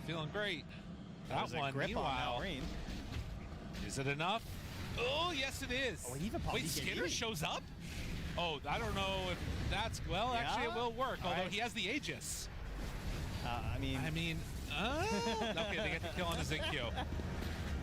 feeling great. That was a grip meanwhile, on Malrine. Is it enough? Oh, yes, it is. Oh, he even popped Wait, EKB. Skinner shows up? Oh, I don't know if that's... Well, actually, it will work, although he has the Aegis. I mean... Okay, they get the kill on the Zinkyo.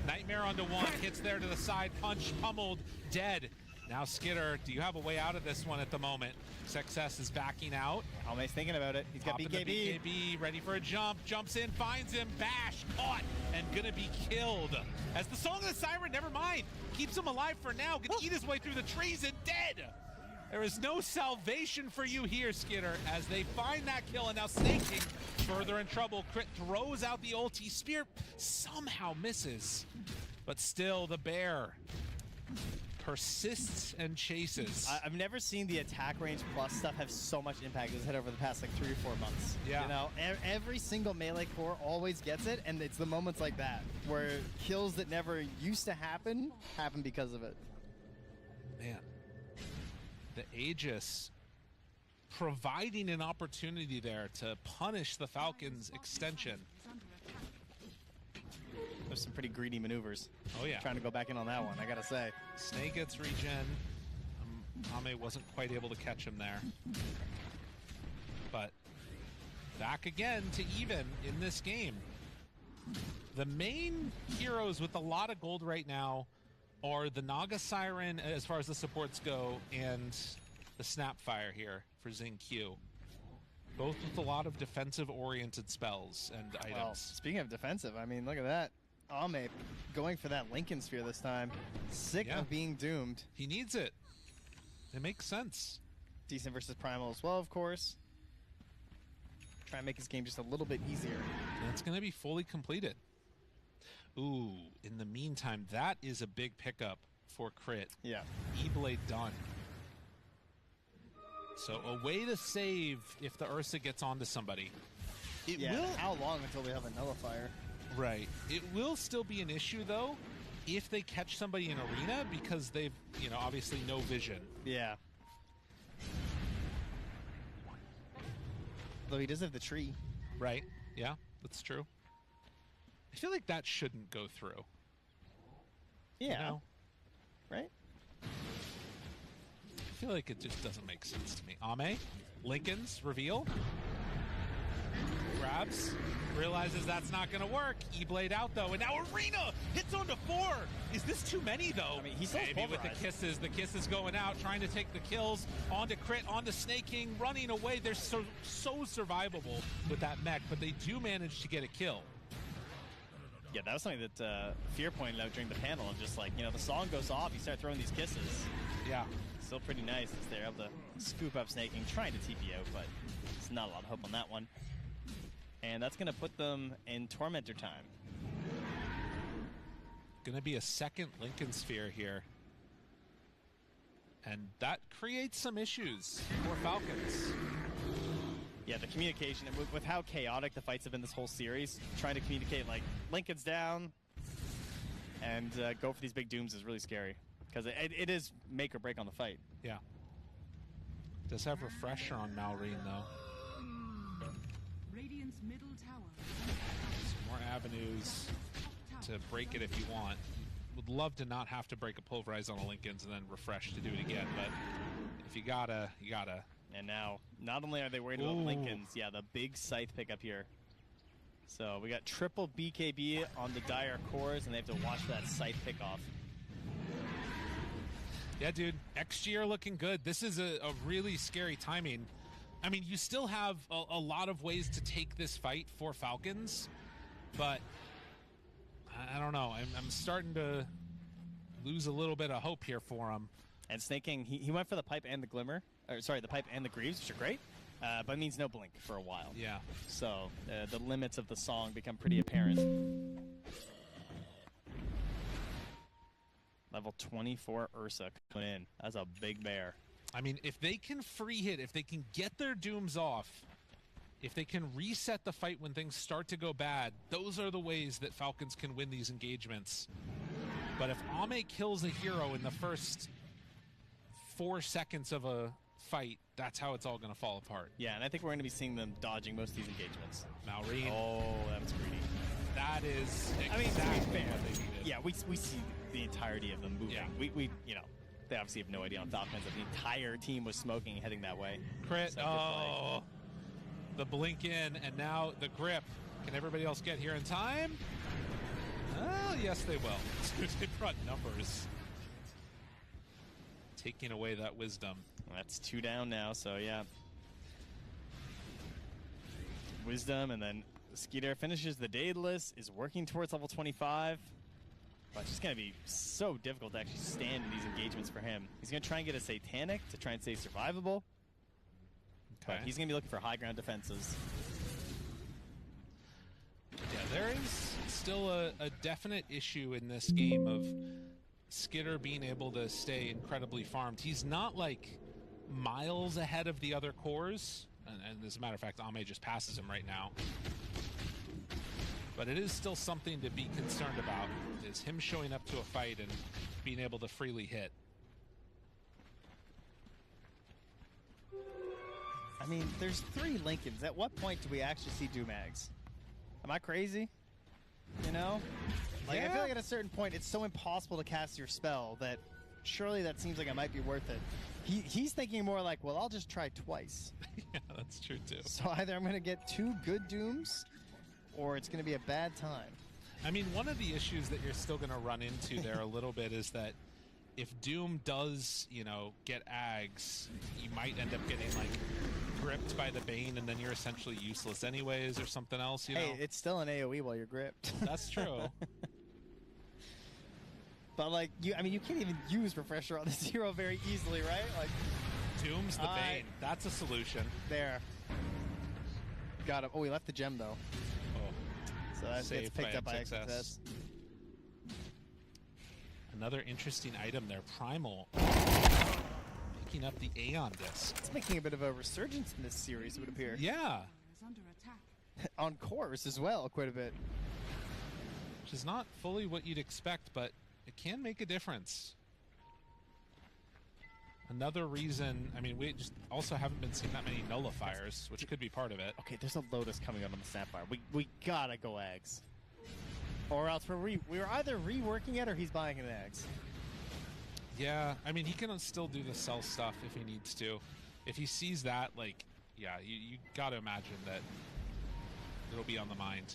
Nightmare onto one, hits there to the side, punch, pummeled, dead. Now Skidder, do you have a way out of this one at the moment? Success is backing out. Almost thinking about it. He's got BKB. BKB, ready for a jump, jumps in, finds him, bash, caught, and gonna be killed. As the Song of the Siren, never mind, keeps him alive for now, gonna eat his way through the trees and dead. There is no salvation for you here, Skidder, as they find that kill, and now Snaking further in trouble. Crit throws out the ulti. Spear somehow misses, but still the bear persists and chases. I've never seen the attack range plus stuff have so much impact as it had over the past like 3 or 4 months. Yeah. You know, every single melee core always gets it, and it's the moments like that where kills that never used to happen because of it. Man, the Aegis providing an opportunity there to punish the Falcons' extension. There's some pretty greedy maneuvers. Oh yeah. Trying to go back in on that one, I gotta say. Snake gets regen. Ame wasn't quite able to catch him there. But back again to even in this game. The main heroes with a lot of gold right now are the Naga Siren as far as the supports go, and the Snapfire here for Xingqiu. Both with a lot of defensive-oriented spells and items. Well, speaking of defensive, I mean, look at that. Ame going for that Lincoln Sphere this time. Sick of being doomed. He needs it. It makes sense. Decent versus Primal as well, of course. Try and make his game just a little bit easier. And it's going to be fully completed. Ooh, in the meantime, that is a big pickup for Crit. Yeah. E-Blade done. So a way to save if the Ursa gets onto somebody. It will. How long until they have a nullifier? Right. It will still be an issue, though, if they catch somebody in arena, because they've, obviously no vision. Yeah. Though he does have the tree. Right. Yeah, that's true. I feel like that shouldn't go through. Yeah. Right? I feel like it just doesn't make sense to me. Ame, Lincoln's reveal. Grabs, realizes that's not going to work. E-Blade out, though, and now Arena hits onto 4. Is this too many, though? I mean, he's so maybe with the kisses. The kisses going out, trying to take the kills. Onto Crit, onto Snake King, running away. They're so survivable with that mech, but they do manage to get a kill. Yeah, that was something that Fear pointed out during the panel. Of just like, the song goes off, you start throwing these kisses. Yeah. Still pretty nice as they're able to scoop up Snake King, trying to TP out, but it's not a lot of hope on that one. And that's going to put them in Tormentor time. Going to be a second Lincoln Sphere here. And that creates some issues for Falcons. Yeah, the communication, with how chaotic the fights have been this whole series, trying to communicate, like, Lincoln's down, and go for these big dooms is really scary. Because it is make or break on the fight. Yeah. Does have Refresher on Malrine, though. Radiant's middle tower. Some more avenues to break it if you want. Would love to not have to break a Pulverize on a Lincoln's and then refresh to do it again, but if you gotta, you gotta. And now, not only are they worried about Lincoln's, the big Scythe pickup here. So we got triple BKB on the Dire cores, and they have to watch for that Scythe pickoff. Yeah, dude, XG are looking good. This is a really scary timing. I mean, you still have a lot of ways to take this fight for Falcons, but I don't know. I'm starting to lose a little bit of hope here for him. And Snake King, he went for the Pipe and the Glimmer. Or, sorry, the Pipe and the Greaves, which are great, but it means no Blink for a while. Yeah. So the limits of the song become pretty apparent. Level 24 Ursa coming in. That's a big bear. I mean, if they can free hit, if they can get their dooms off, if they can reset the fight when things start to go bad, those are the ways that Falcons can win these engagements. But if Ame kills a hero in the first 4 seconds of a fight, that's how it's all going to fall apart. Yeah, and I think we're going to be seeing them dodging most of these engagements. Malrine. Oh, that was greedy. That is exactly I mean, to be fair, what they needed. yeah, we see the entirety of them moving. Yeah. We you know, they obviously have no idea on Falcons that the entire team was smoking and heading that way. Crit. So good play. Oh, the blink in, and now the grip. Can everybody else get here in time? Oh, yes, they will. They brought numbers. Taking away that wisdom. That's 2 down now, so yeah. Wisdom, and then Skeeter finishes the Daedalus, is working towards level 25. But it's just going to be so difficult to actually stand in these engagements for him. He's going to try and get a Satanic to try and stay survivable. Okay. But he's going to be looking for high ground defenses. Yeah, there is still a definite issue in this game of Skitter being able to stay incredibly farmed. He's not like miles ahead of the other cores, and as a matter of fact, Ame just passes him right now. But it is still something to be concerned about, is him showing up to a fight and being able to freely hit. I mean, there's 3 Lincolns. At what point do we actually see Doomags? Am I crazy? You know? Like, I feel like at a certain point, it's so impossible to cast your spell that surely that seems like it might be worth it. He's thinking more like, well, I'll just try twice. Yeah, that's true too. So either I'm going to get 2 good Dooms, or it's going to be a bad time. I mean, one of the issues that you're still going to run into there a little bit is that if Doom does, you know, get Ags, you might end up getting, like, gripped by the Bane, and then you're essentially useless anyways, or something else, you know? Hey, it's still an AoE while you're gripped. That's true. But, like, you can't even use Refresher on the 0 very easily, right? Like, Doom's the Bane. That's a solution. There. Got him. Oh, he left the gem, though. Oh, So that gets saved picked up by XXS. XXS. Another interesting item there, Primal. Picking up the Aeon disc. It's making a bit of a resurgence in this series, it would appear. Yeah. On cores as well, quite a bit. Which is not fully what you'd expect, but it can make a difference. Another reason, I mean, we just also haven't been seeing that many nullifiers, which could be part of it. Okay, there's a Lotus coming up on the Sapphire. We gotta go Ags. Or else we're either reworking it or he's buying an Ags. Yeah, I mean, he can still do the cell stuff if he needs to. If he sees that, like, yeah, you gotta imagine that it'll be on the mind.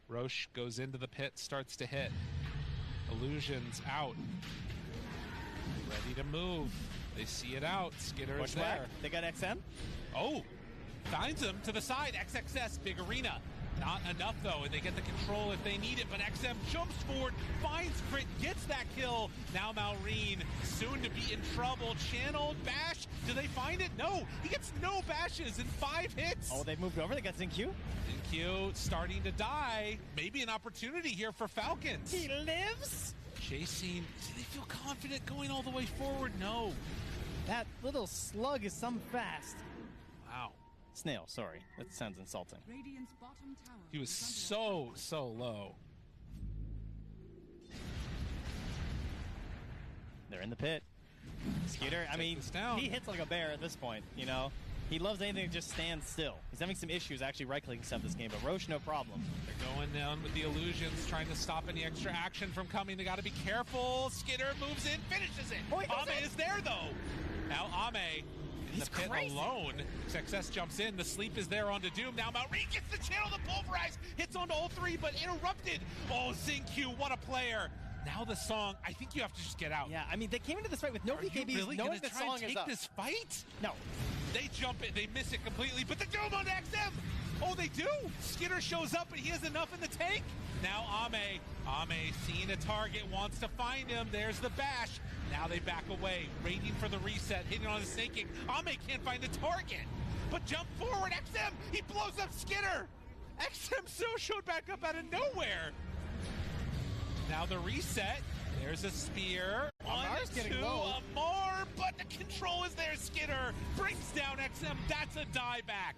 Roche goes into the pit, starts to hit. Illusions out. Ready to move. They see it out. Skitter is there. They got XM? Oh, finds him to the side. XXS, big arena. Not enough, though, and they get the control if they need it, but XM jumps forward, finds Crit, gets that kill. Now Malrine, soon to be in trouble. Channeled bash. Do they find it? No. He gets no bashes in 5 hits. Oh, they've moved over. They got ZinQ. ZinQ starting to die. Maybe an opportunity here for Falcons. He lives? Chasing. Do they feel confident going all the way forward? No. That little slug is some fast. Wow. Snail, sorry. That sounds insulting. He was so low. They're in the pit. Skeeter, I mean, he hits like a bear at this point, you know? He loves anything that just stands still. He's having some issues actually right-clicking stuff this game, but Roche, no problem. They're going down with the illusions, trying to stop any extra action from coming. They got to be careful. Skitter moves in, finishes it. Oh, Ame is there, though. Now Ame in the pit alone. XXS jumps in. The sleep is there onto Doom. Now Malrine gets the channel to pulverize. Hits onto all 3, but interrupted. Oh, ZinQ, what a player. Now the song, I think you have to just get out. Yeah, I mean, they came into this fight with no BKBs, really knowing the song take is up. This fight? No. They jump it, they miss it completely, but the Doom on XM! Oh, they do! Skitter shows up, and he has enough in the tank. Now Ame seeing a target, wants to find him. There's the bash. Now they back away, waiting for the reset, hitting on the snaking. Ame can't find the target, but jump forward, XM! He blows up Skitter! XM so showed back up out of nowhere. Now the reset. There's a spear. Amar's getting low. Amar, but the control is there. Skitter brings down XM. That's a dieback.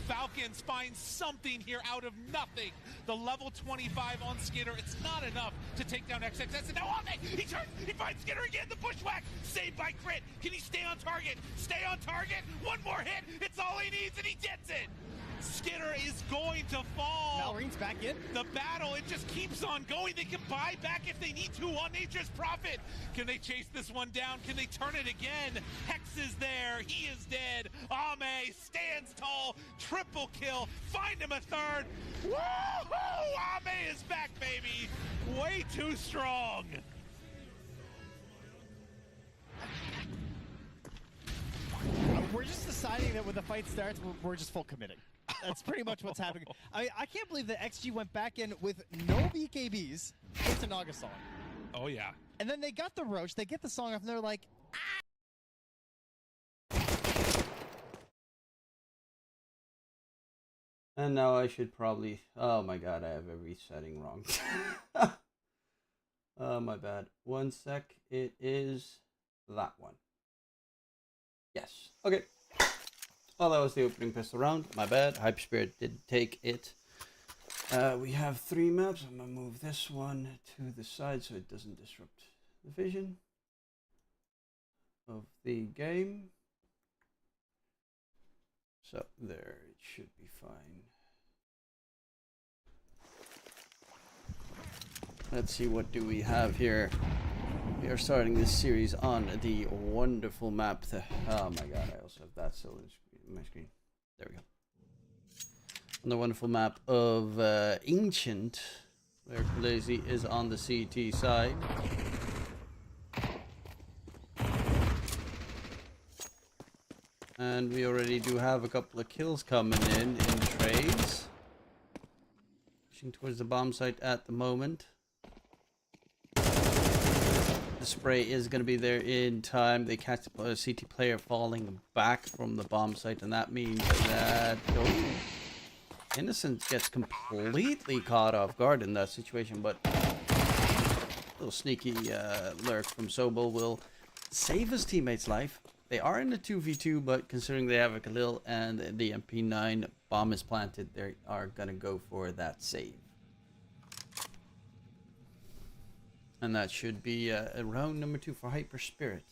Falcons find something here out of nothing. The level 25 on Skinner, it's not enough to take down XXS. And now Ame, he turns, he finds Skinner again, the bushwhack, saved by Crit. Can he stay on target? Stay on target, one more hit, it's all he needs, and he gets it. Skinner is going to fall. Malorine's back in. The battle, it just keeps on going. They can buy back if they need to on Nature's Prophet. Can they chase this one down? Can they turn it again? Hex is there. He is dead. Ame stands tall. Triple kill. Find him a third. Woohoo! Ame is back, baby. Way too strong. We're just deciding that when the fight starts, we're just full committing. That's pretty much what's happening. I can't believe that XG went back in with no BKBs into Naga song. Oh, yeah. And then they got the Roach, they get the song off, and they're like, And now I should probably... Oh my god, I have every setting wrong. Oh, my bad. One sec. It is that one. Yes. Okay. Well, that was the opening pistol round. My bad. Hyper Spirit did take it. We have 3 maps. I'm going to move this one to the side so it doesn't disrupt the vision of the game. So there, it should be fine. Let's see, what do we have here? We are starting this series on the wonderful map. Oh my god, I also have that still in my screen. There we go. On the wonderful map of Ancient, where Lazy is on the CT side. And we already do have a couple of kills coming in trades. Pushing towards the bomb site at the moment. The spray is going to be there in time. They catch a CT player falling back from the bomb site, and that means that Innocent gets completely caught off guard in that situation, but a little sneaky lurk from Sobel will save his teammate's life. They are in a 2v2, but considering they have a Khalil and the MP9 bomb is planted, they are going to go for that save. And that should be round number 2 for Hyper Spirit.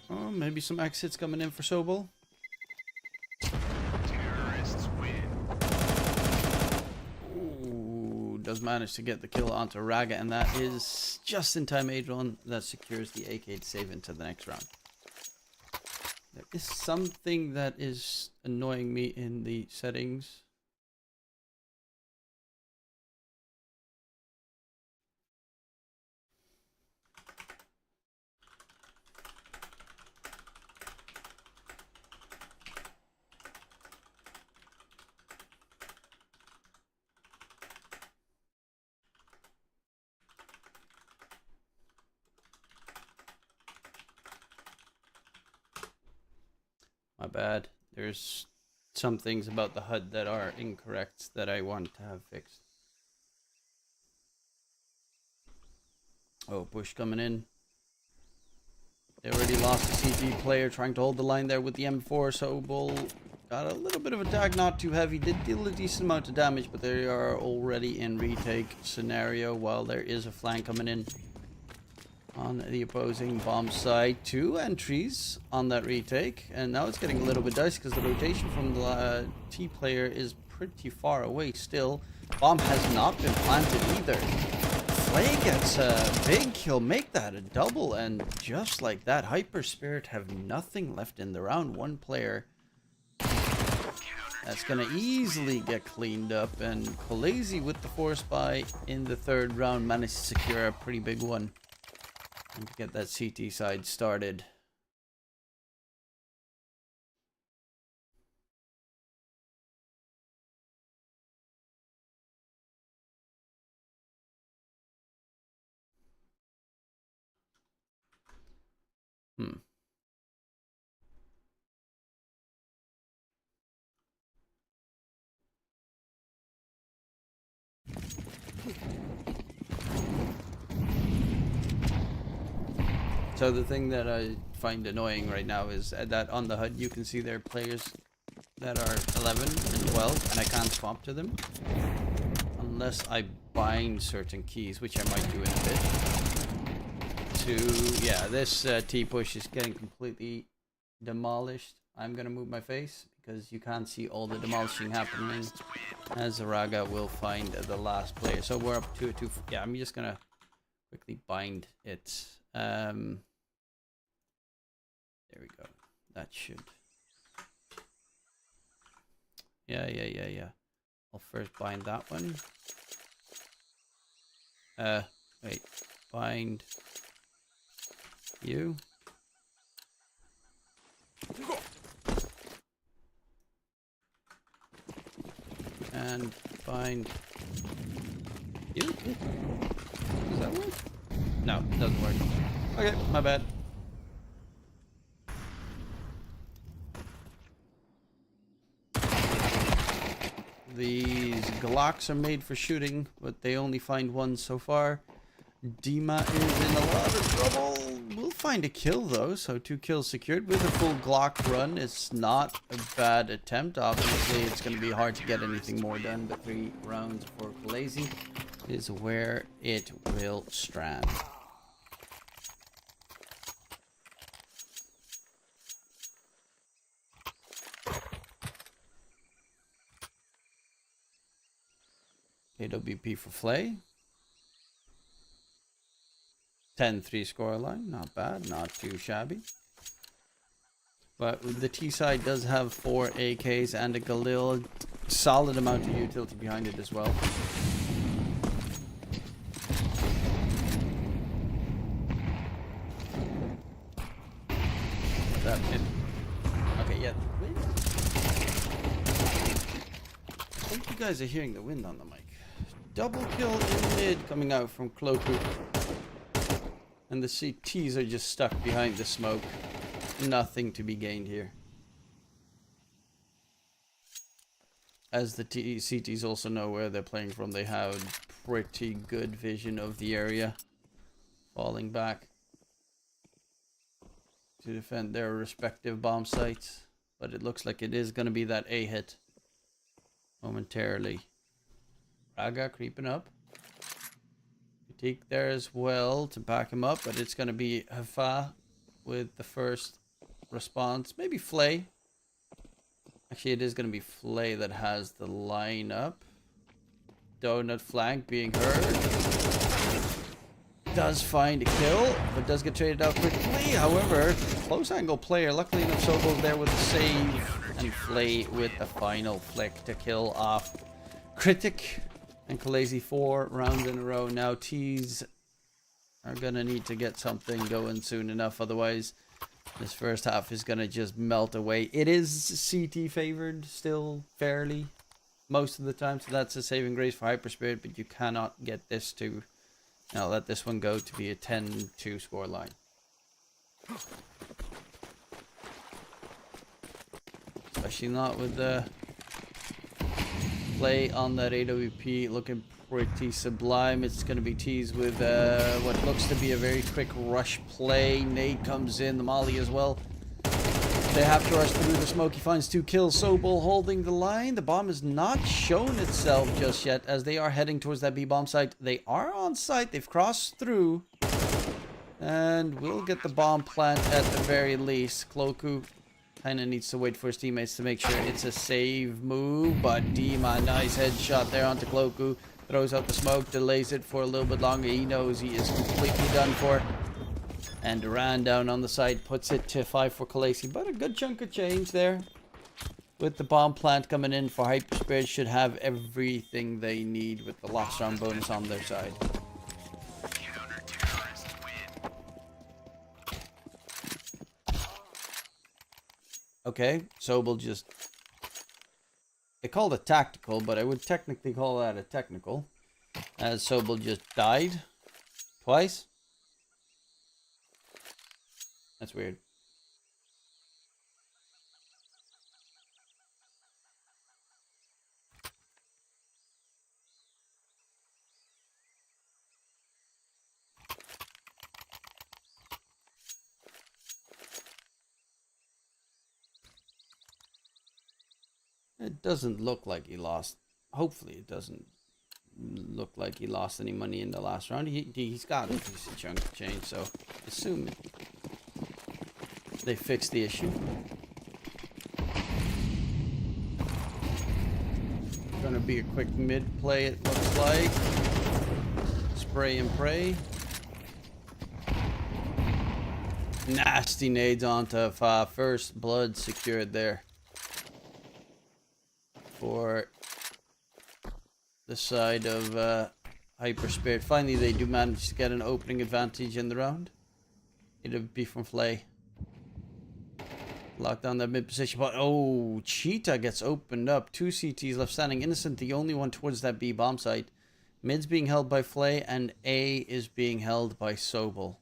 Oh, maybe some exits coming in for Sobel. Terrorists win. Ooh, does manage to get the kill onto Raga, and that is just in time Adron that secures the AK to save into the next round. There is something that is annoying me in the settings. My bad. There's some things about the HUD that are incorrect that I want to have fixed. Oh, push coming in. They already lost a CT player trying to hold the line there with the M4. Sobel got a little bit of a tag, not too heavy. Did deal a decent amount of damage, but they are already in retake scenario while there is a flank coming in. On the opposing bomb side, 2 entries on that retake, and now it's getting a little bit dicey because the rotation from the T player is pretty far away still. Bomb has not been planted either. Flay gets a big kill, make that a double, and just like that, Hyper Spirit have nothing left in the round. 1 player that's gonna easily get cleaned up, and Khaleesi with the force buy in the 3rd round managed to secure a pretty big one. And to get that CT side started. So the thing that I find annoying right now is that on the HUD you can see there are players that are 11 and 12, and I can't swap to them unless I bind certain keys, which I might do in a bit. Yeah, this T-push is getting completely demolished. I'm gonna move my face because you can't see all the demolishing happening as Raga will find the last player. So we're up to 2. Yeah, I'm just gonna quickly bind it. There we go. That should. Yeah. I'll first bind that one. Wait. Bind you. And bind you. Does that work? No, it doesn't work. Okay, my bad. These Glocks are made for shooting, but they only find one so far. Dima is in a lot of trouble. We'll find a kill though, so 2 kills secured with a full Glock run. It's not a bad attempt. Obviously, it's going to be hard to get anything more done, but 3 rounds for Lazy is where it will strand. AWP for Flay. 10-3 scoreline, not bad, not too shabby. But the T side does have 4 AKs and a Galil, solid amount of utility behind it as well. That hit. Okay, yeah. I think you guys are hearing the wind on the mic. Double kill in mid coming out from Cloku. And the CTs are just stuck behind the smoke. Nothing to be gained here. As the CTs also know where they're playing from, they have pretty good vision of the area. Falling back to defend their respective bomb sites. But it looks like it is going to be that A hit momentarily. Raga creeping up. Critique there as well to back him up, but it's going to be Hafa with the first response. Maybe Flay. Actually, it is going to be Flay that has the lineup. Donut flank being heard. Does find a kill, but does get traded out quickly. However, close angle player. Luckily enough, Sobel's there with the save. And Flay with the final flick to kill off Critic. And Khaleesi 4 rounds in a row. Now T's are going to need to get something going soon enough. Otherwise, this first half is going to just melt away. It is CT favored still fairly most of the time. So that's a saving grace for Hyper Spirit. But you cannot get this to... Now let this one go to be a 10-2 scoreline. Especially not with the... play on that AWP looking pretty sublime. It's going to be teased with what looks to be a very quick rush play. Nate comes in, the molly as well. They have to rush through the smoke. He finds 2 kills. Sobel holding the line. The bomb has not shown itself just yet as they are heading towards that B bomb site. They are on site. They've crossed through. And we'll get the bomb plant at the very least. Cloku kind of needs to wait for his teammates to make sure it's a save move, but Dima, nice headshot there onto Cloku. Throws out the smoke, delays it for a little bit longer. He knows he is completely done for. And Duran down on the side puts it to 5 for Khaleesi, but a good chunk of change there. With the bomb plant coming in for Hyperspace, should have everything they need with the last round bonus on their side. Okay, Sobel just... They called it tactical, but I would technically call that a technical. As Sobel just died. Twice. That's weird. It doesn't look like he lost. Hopefully it doesn't look like he lost any money in the last round. He's got a decent chunk of change, so assume they fixed the issue. Gonna be a quick mid play, it looks like. Spray and pray. Nasty nades onto Fa. First blood secured there for the side of Hyper Spirit. Finally, they do manage to get an opening advantage in the round. It'll be from Flay. Lock down that mid position, but oh, Cheetah gets opened up. 2 CTs left standing. Innocent, the only one towards that B bomb site. Mid's being held by Flay, and A is being held by Sobel.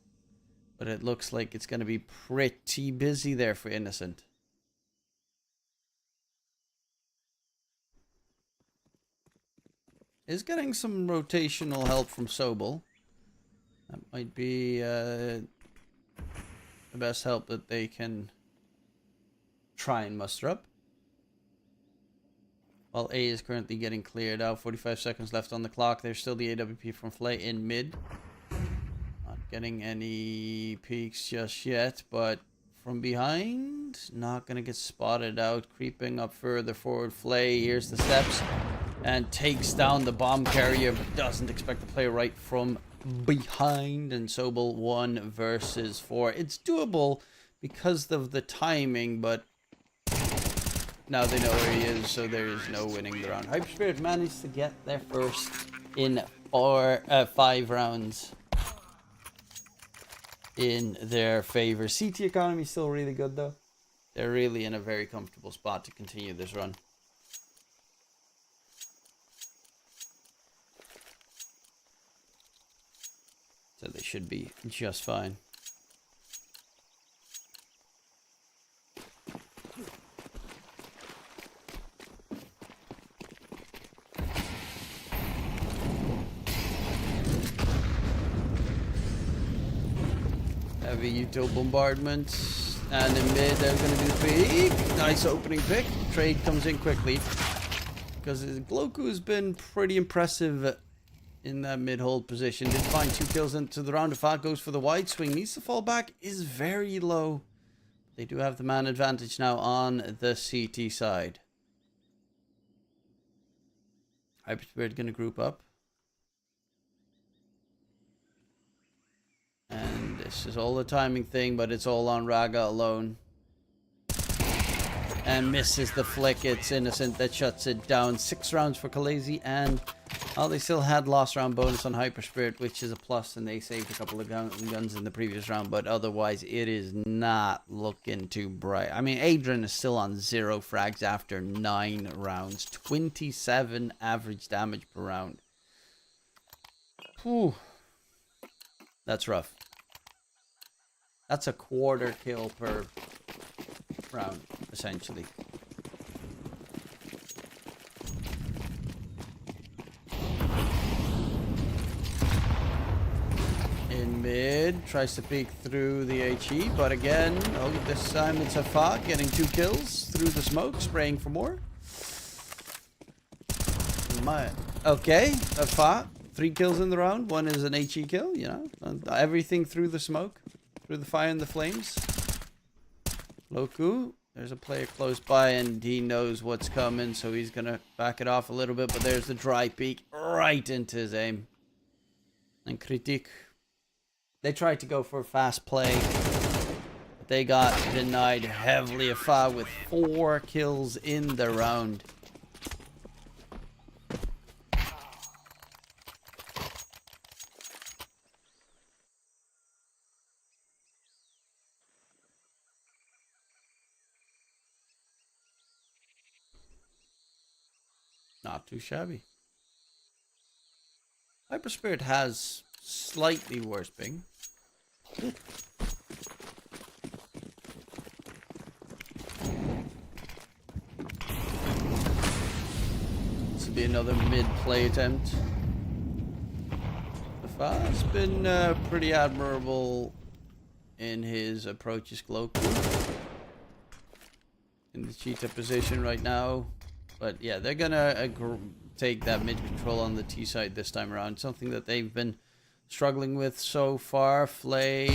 But it looks like it's going to be pretty busy there for Innocent. Is getting some rotational help from Sobel. That might be the best help that they can try and muster up. While A is currently getting cleared out. 45 seconds left on the clock. There's still the AWP from Flay in mid. Not getting any peeks just yet, but from behind, not going to get spotted out. Creeping up further forward. Flay, here's the steps. And takes down the bomb carrier, but doesn't expect to play right from behind. And Sobel 1 versus 4. It's doable because of the timing, but now they know where he is, so there is no winning the round. Hyper Spirit managed to get their first in 5 rounds in their favor. CT economy is still really good, though. They're really in a very comfortable spot to continue this run. So they should be just fine. Heavy util bombardment. And in mid, they're going to do the peek. Nice opening pick. Trade comes in quickly. Because Gloku has been pretty impressive in that mid-hold position. Did find 2 kills into the round. If that goes for the wide swing, needs to fall back, is very low. They do have the man advantage now on the CT side. Hyperspirit going to group up. And this is all a timing thing, but it's all on Raga alone. And misses the flick. It's Innocent that shuts it down. 6 rounds for Khaleesi, and they still had lost round bonus on Hyper Spirit, which is a plus, and they saved a couple of guns in the previous round, but otherwise it is not looking too bright. I mean, Adrian is still on 0 frags after 9 rounds. 27 average damage per round. Whew. That's rough. That's a quarter kill per round, essentially. In mid, tries to peek through the HE, but again, this time it's Afa getting 2 kills through the smoke, spraying for more. Okay, Afa, 3 kills in the round. 1 is an HE kill, you know. Everything through the smoke, through the fire and the flames. Loku, there's a player close by and he knows what's coming, so he's going to back it off a little bit, but there's the dry peek right into his aim. And Kritik, they tried to go for a fast play, but they got denied heavily. Afa with 4 kills in the round. Not too shabby. Hyper Spirit has slightly worse ping. This will be another mid-play attempt. Afa's been pretty admirable in his approaches. Gloku in the cheetah position right now. But yeah, they're gonna take that mid control on the T side this time around. Something that they've been struggling with so far. Flay,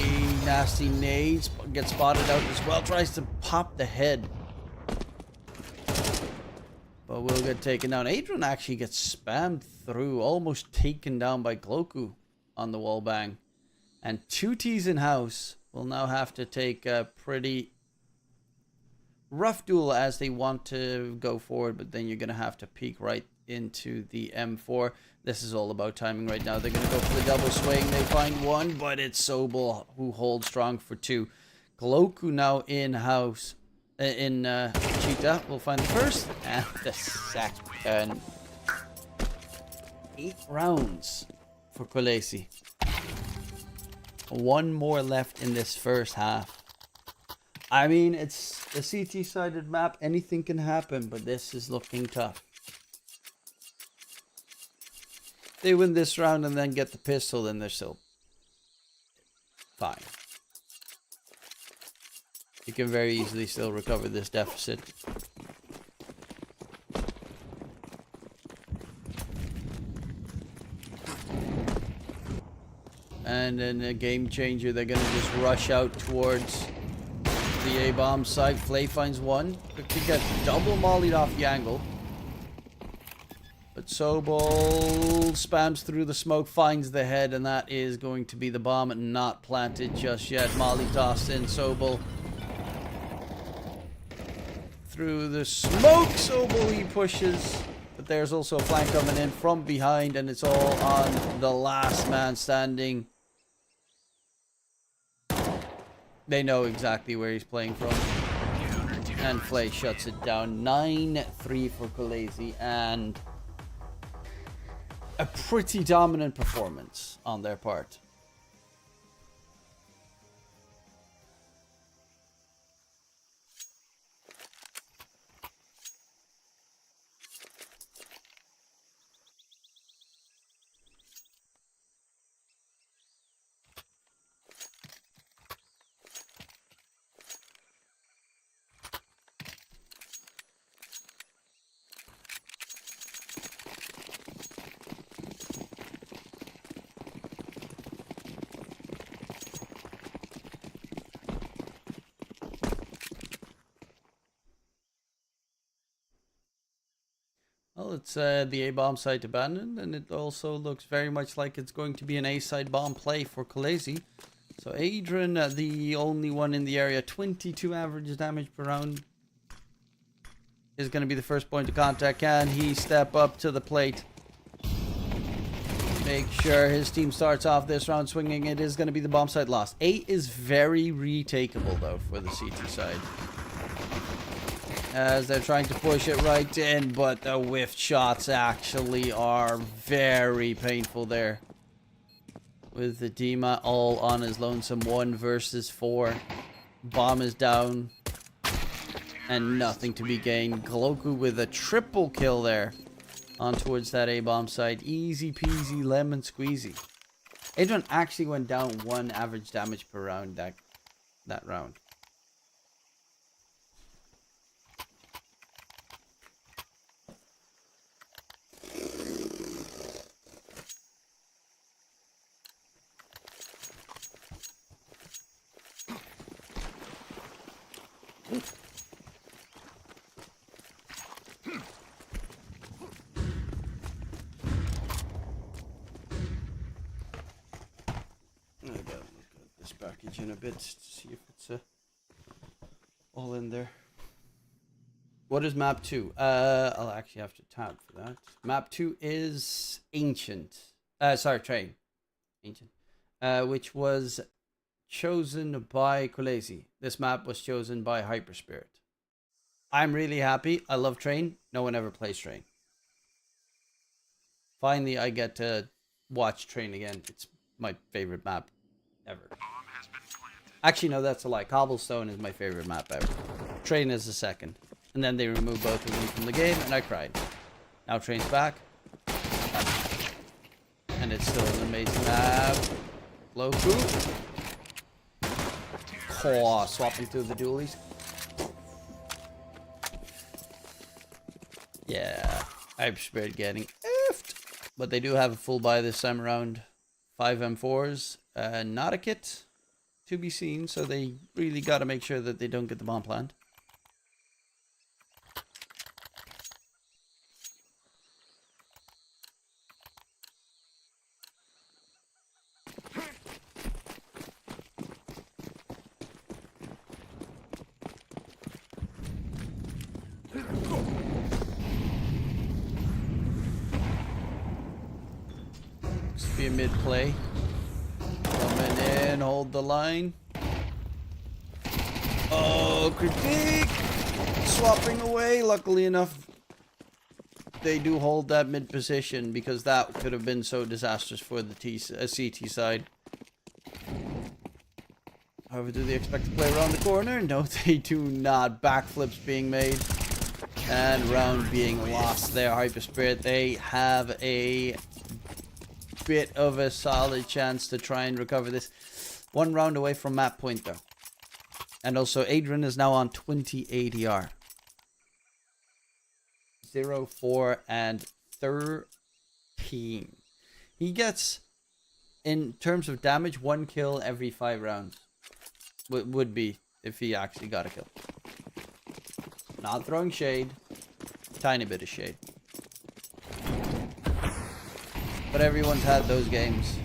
nasty nades, gets spotted out as well. Tries to pop the head, but will get taken down. Adrian actually gets spammed through, almost taken down by Gloku on the wall bang. And 2Ts in house will now have to take a pretty rough duel as they want to go forward, but then you're going to have to peek right into the M4. This is all about timing right now. They're going to go for the double swing. They find one, but it's Sobel who holds strong for two. Gloku now in house. Cheetah will find the first and the second. 8 rounds for Kolesi. One more left in this first half. I mean, it's a CT-sided map. Anything can happen, but this is looking tough. They win this round and then get the pistol, then they're still fine. You can very easily still recover this deficit. And then a game changer, they're going to just rush out towards the A-bomb side. Flay finds one. Quickly get double mollied off the angle. But Sobel spams through the smoke, finds the head, and that is going to be the bomb, not planted just yet. Molly tossed in. Sobel through the smoke. Sobel, he pushes. But there's also a flank coming in from behind, and it's all on the last man standing. They know exactly where he's playing from. And Flay shuts it down. 9-3 for Kolesi, and a pretty dominant performance on their part. Well, it's the A-bomb site abandoned, and it also looks very much like it's going to be an A-side bomb play for Kolesi. So Adrian, the only one in the area, 22 average damage per round, is going to be the first point of contact. Can he step up to the plate? Make sure his team starts off this round swinging. It is going to be the bomb site loss. 8 is very retakeable, though, for the CT side, as they're trying to push it right in, but the whiff shots actually are very painful there. With the Dima all on his lonesome, 1 versus 4. Bomb is down, and nothing to be gained. Gloku with a triple kill there on towards that A-bomb side. Easy peasy lemon squeezy. Adrian actually went down 1 average damage per round that round. I gotta look at this package in a bit to see if it's all in there. What is map 2? I'll actually have to tab for that. Map 2 is Ancient. Train. Ancient. Which was chosen by Kolesi. This map was chosen by Hyperspirit. I'm really happy. I love Train. No one ever plays Train. Finally, I get to watch Train again. It's my favorite map ever. Actually, no, that's a lie. Cobblestone is my favorite map ever. Train is the second. And then they removed both of them from the game, and I cried. Now Train's back. And it's still an amazing map. Gloku. Oh, swapping through the dualies. Yeah, Hyperspirit getting effed. But they do have a full buy this time around. 5 M4s, not a kit to be seen, so they really got to make sure that they don't get the bomb plant. Must be a mid play. Coming in, hold the line. Oh, critique! Swapping away. Luckily enough, they do hold that mid position because that could have been so disastrous for the CT side. However, do they expect to play around the corner? No, they do not. Backflips being made. And round being lost there. Hyperspirit, they have a bit of a solid chance to try and recover this. 1 round away from map point though. And also Adrian is now on 20 ADR. 0, 4, and 13. He gets, in terms of damage, 1 kill every 5 rounds. Would be if he actually got a kill. Not throwing shade. Tiny bit of shade. But everyone's had those games.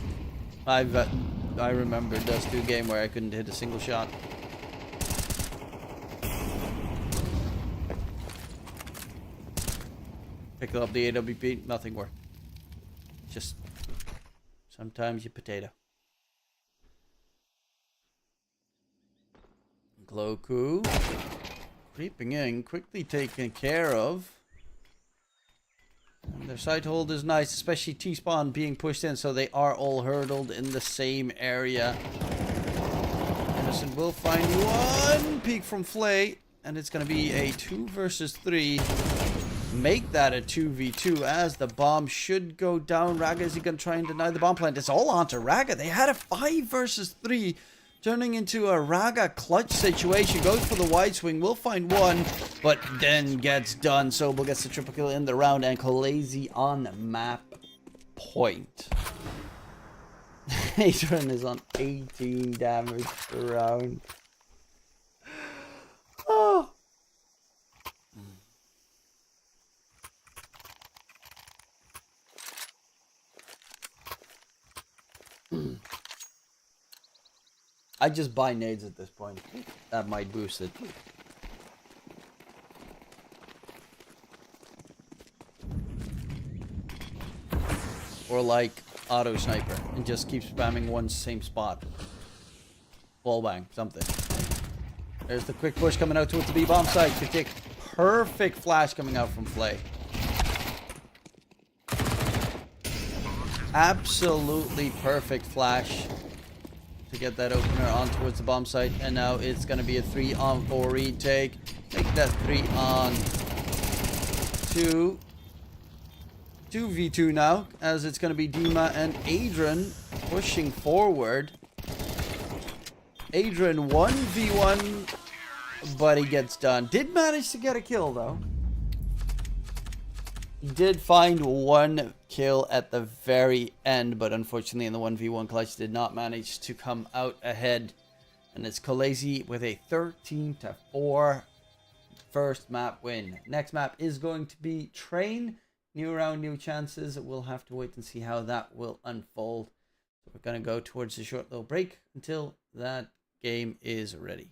I remember Dust 2 game where I couldn't hit a single shot. Pick up the AWP, nothing worked. Just sometimes you potato. Gloku creeping in, quickly taken care of. And their side hold is nice, especially T-spawn being pushed in, so they are all hurdled in the same area. Innocent will find one peek from Flay, and it's going to be a 2 versus 3. Make that a 2v2 as the bomb should go down. Raga, is he going to try and deny the bomb plant? It's all onto Raga. They had a 5 versus 3. Turning into a Raga clutch situation. Goes for the wide swing. Will find one. But then gets done. Sobel gets the triple kill in the round. And Khaleesi on map point. Adrian is on 18 damage per round. Oh. I just buy nades at this point. That might boost it. Or like auto sniper and just keep spamming one same spot. Wall bang, something. There's the quick push coming out towards the B bomb side. Could take perfect flash coming out from Flay. Absolutely perfect flash to get that opener on towards the bomb site, and now it's going to be a 3-on-4 retake. Make that 3-on-2. 2v2 now, as it's going to be Dima and Adrian pushing forward. Adrian 1v1, but he gets done. Did manage to get a kill though. He did find one kill at the very end, but unfortunately in the 1v1 clutch did not manage to come out ahead. And it's Khaleesi with a 13-4 first map win. Next map is going to be Train. New round, new chances. We'll have to wait and see how that will unfold. So we're going to go towards a short little break until that game is ready.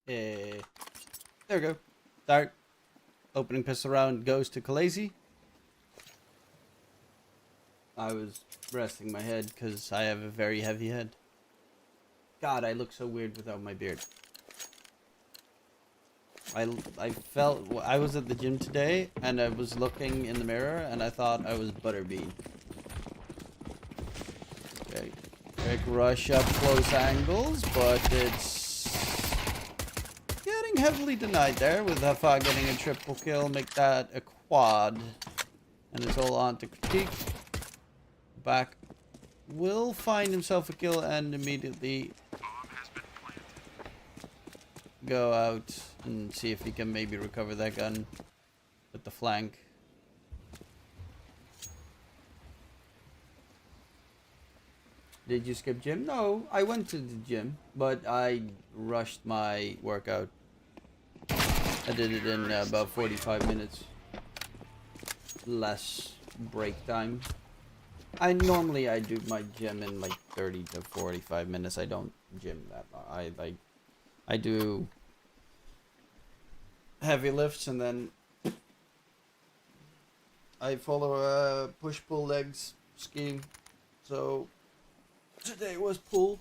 There we go. Start. Opening pistol round goes to Khaleesi. I was resting my head because I have a very heavy head. God, I look so weird without my beard. I felt... I was at the gym today, and I was looking in the mirror, and I thought I was Butterbean. Okay. Quick rush up close angles, but it's... getting heavily denied there, with Hafa getting a triple kill, make that a quad. And it's all on to Critique. Back will find himself a kill and immediately go out and see if he can maybe recover that gun with the flank. Did you skip gym? No, I went to the gym, but I rushed my workout. I did it in about 45 minutes. Less break time. I do my gym in like 30 to 45 minutes. I don't gym that long. I do heavy lifts and then I follow a push-pull legs scheme. So today was pull.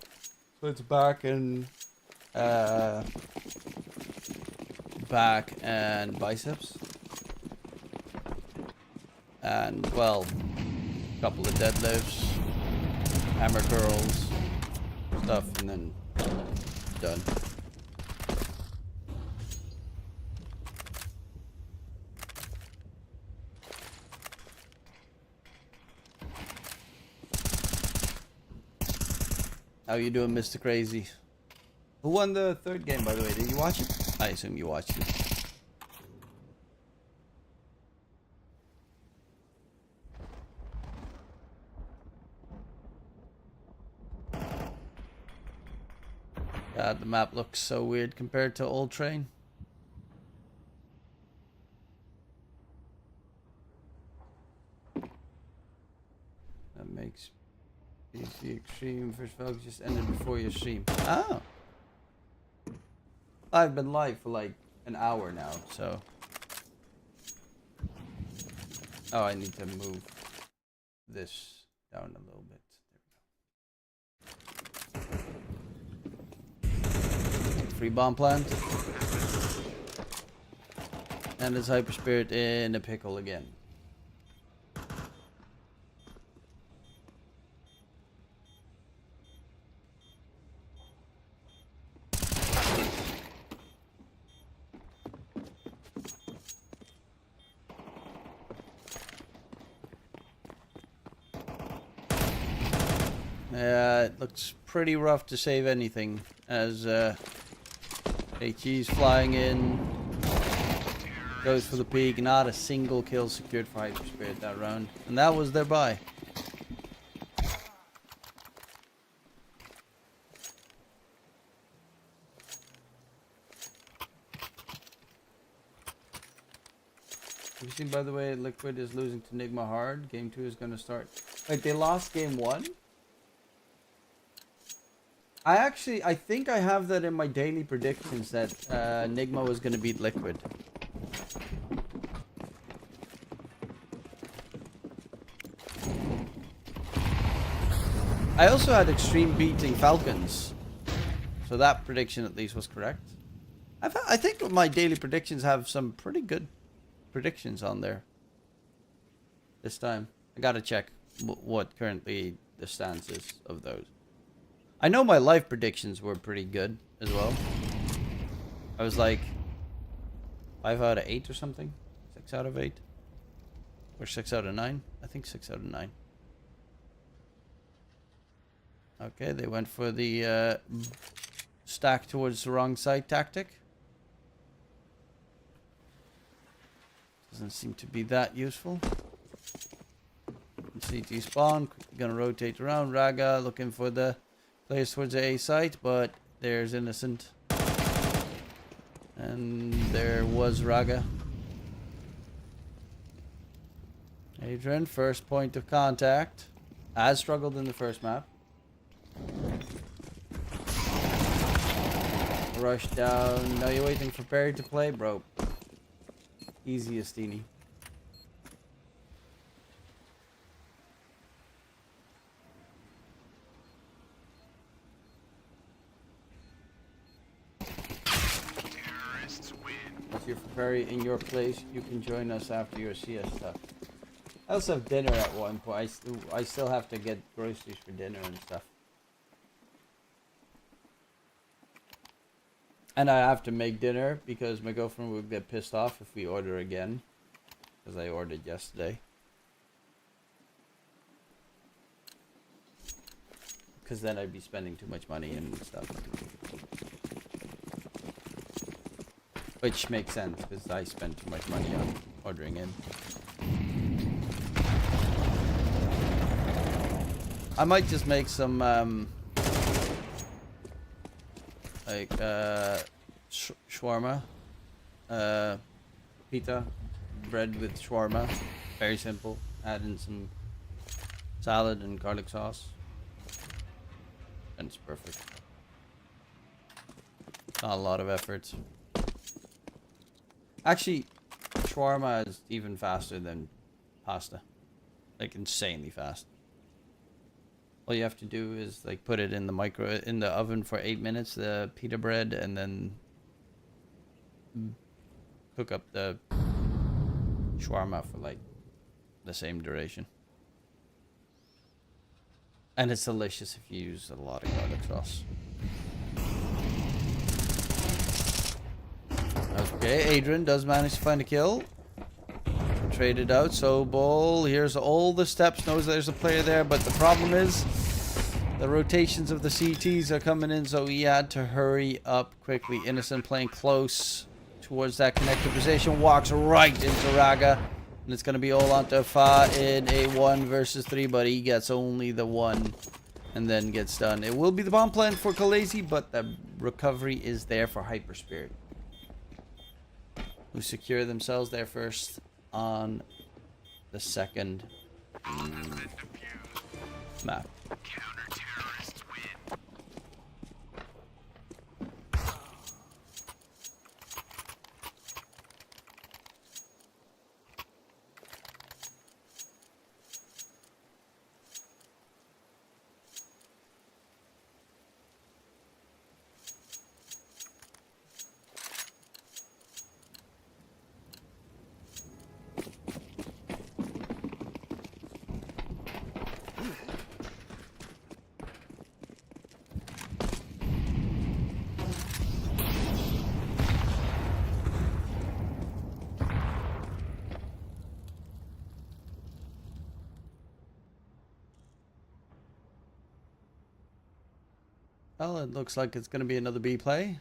So it's back and biceps. And, well, a couple of deadlifts, hammer curls, stuff, and then done. How you doing, Mr. Crazy? Who won the third game, by the way? Did you watch it? I assume you watched it. God, the map looks so weird compared to Old Train. That makes PC Extreme first focus just ended before your stream. Oh. I've been live for like an hour now, so. Oh, I need to move this down a little bit. Free bomb plant. And this Hyper Spirit in a pickle again. Yeah, it looks pretty rough to save anything as HE's flying in, goes for the peak, not a single kill secured for Hyper Spirit that round, and that was their buy. Have you seen, by the way, Liquid is losing to Nigma hard? Game 2 is going to start. Wait, they lost game 1? I think I have that in my daily predictions that Nigma was going to beat Liquid. I also had Extreme beating Falcons. So that prediction at least was correct. I think my daily predictions have some pretty good predictions on there. This time. I gotta check what currently the stance is of those. I know my live predictions were pretty good as well. I was like 5 out of 8 or something. 6 out of 8. Or 6 out of 9. I think 6 out of 9. Okay, they went for the stack towards the wrong side tactic. Doesn't seem to be that useful. CT spawn, gonna rotate around. Raga looking for the players towards the A site, but there's Innocent. And there was Raga. Adrian, first point of contact. Has struggled in the first map. Rush down. Now you're waiting for Perry to play, bro. Easy Astini. If you're Perry in your place, you can join us after your CS stuff. I also have dinner at one point. I still have to get groceries for dinner and stuff. And I have to make dinner because my girlfriend would get pissed off if we order again. Because I ordered yesterday. Because then I'd be spending too much money and stuff. Which makes sense because I spend too much money on ordering in. I might just make some shawarma, pita, bread with shawarma, very simple. Add in some salad and garlic sauce, and it's perfect. Not a lot of effort. Actually, shawarma is even faster than pasta, like insanely fast. All you have to do is like put it in the oven for 8 minutes, the pita bread, and then cook up the shawarma for like the same duration. And it's delicious if you use a lot of garlic sauce. Okay, Adrian does manage to find a kill. Traded out, so Bull here's all the steps, knows there's a player there, but the problem is the rotations of the CTs are coming in, so he had to hurry up quickly. Innocent playing close towards that connected position, walks right into Raga, and it's going to be all onto Fa in a 1 versus 3, but he gets only the 1 and then gets done. It will be the bomb plant for Khaleesi, but the recovery is there for Hyper Spirit, who secure themselves there first on the second map. Well, it looks like it's going to be another B play.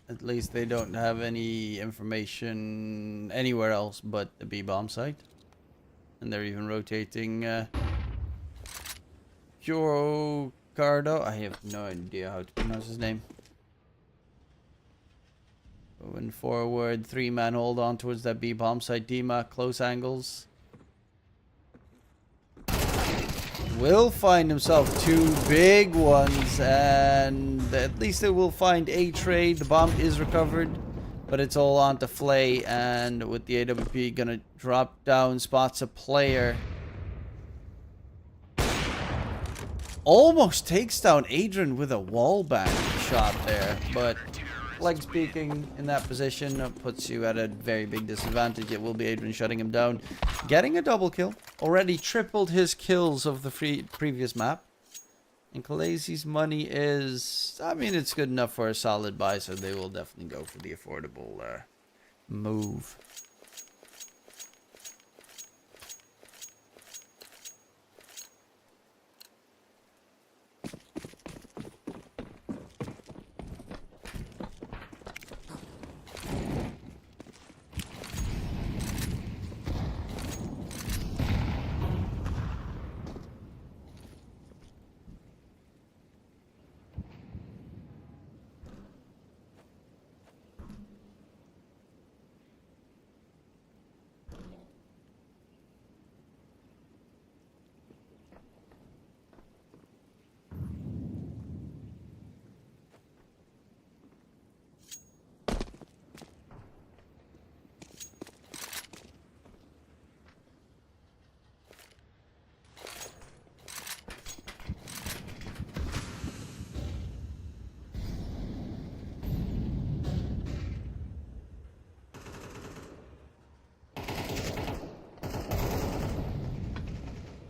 At least they don't have any information anywhere else but the B bomb site. And they're even rotating Juro Cardo. I have no idea how to pronounce his name. Going forward, 3-man hold on towards that B bomb site. Dima, close angles. Will find himself 2 big ones, and at least they will find a trade. The bomb is recovered, but it's all on to Flay, and with the AWP gonna drop down, spots a player. Almost takes down Adrian with a wallbang shot there, but like speaking in that position puts you at a very big disadvantage. It will be Adrian shutting him down, getting a double kill. Already tripled his kills of the previous map. And Khaleesi's money is, I mean, it's good enough for a solid buy, so they will definitely go for the affordable move.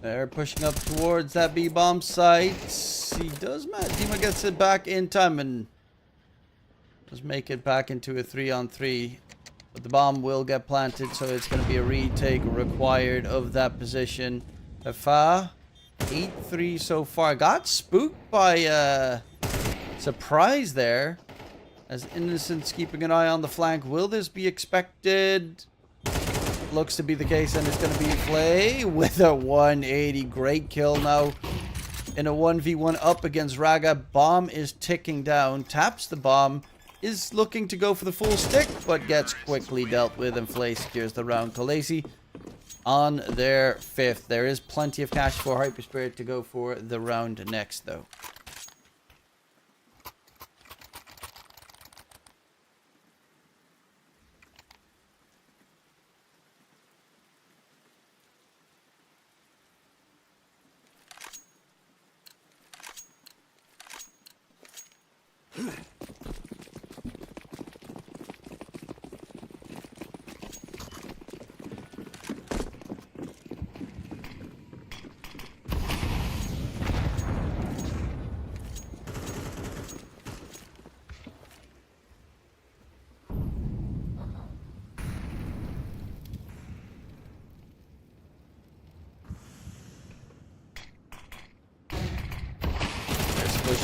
They're pushing up towards that B-bomb site. He does, man. Dima gets it back in time and does make it back into a 3-on-3. But the bomb will get planted, so it's going to be a retake required of that position. Afa, 8-3 so far. Got spooked by surprise there, as Innocent's keeping an eye on the flank. Will this be expected? Looks to be the case, and it's going to be Flay with a 180. Great kill now in a 1v1 up against Raga. Bomb is ticking down. Taps the bomb. Is looking to go for the full stick, but gets quickly dealt with, and Flay secures the round. Khaleesi on their 5th. There is plenty of cash for Hyper Spirit to go for the round next, though.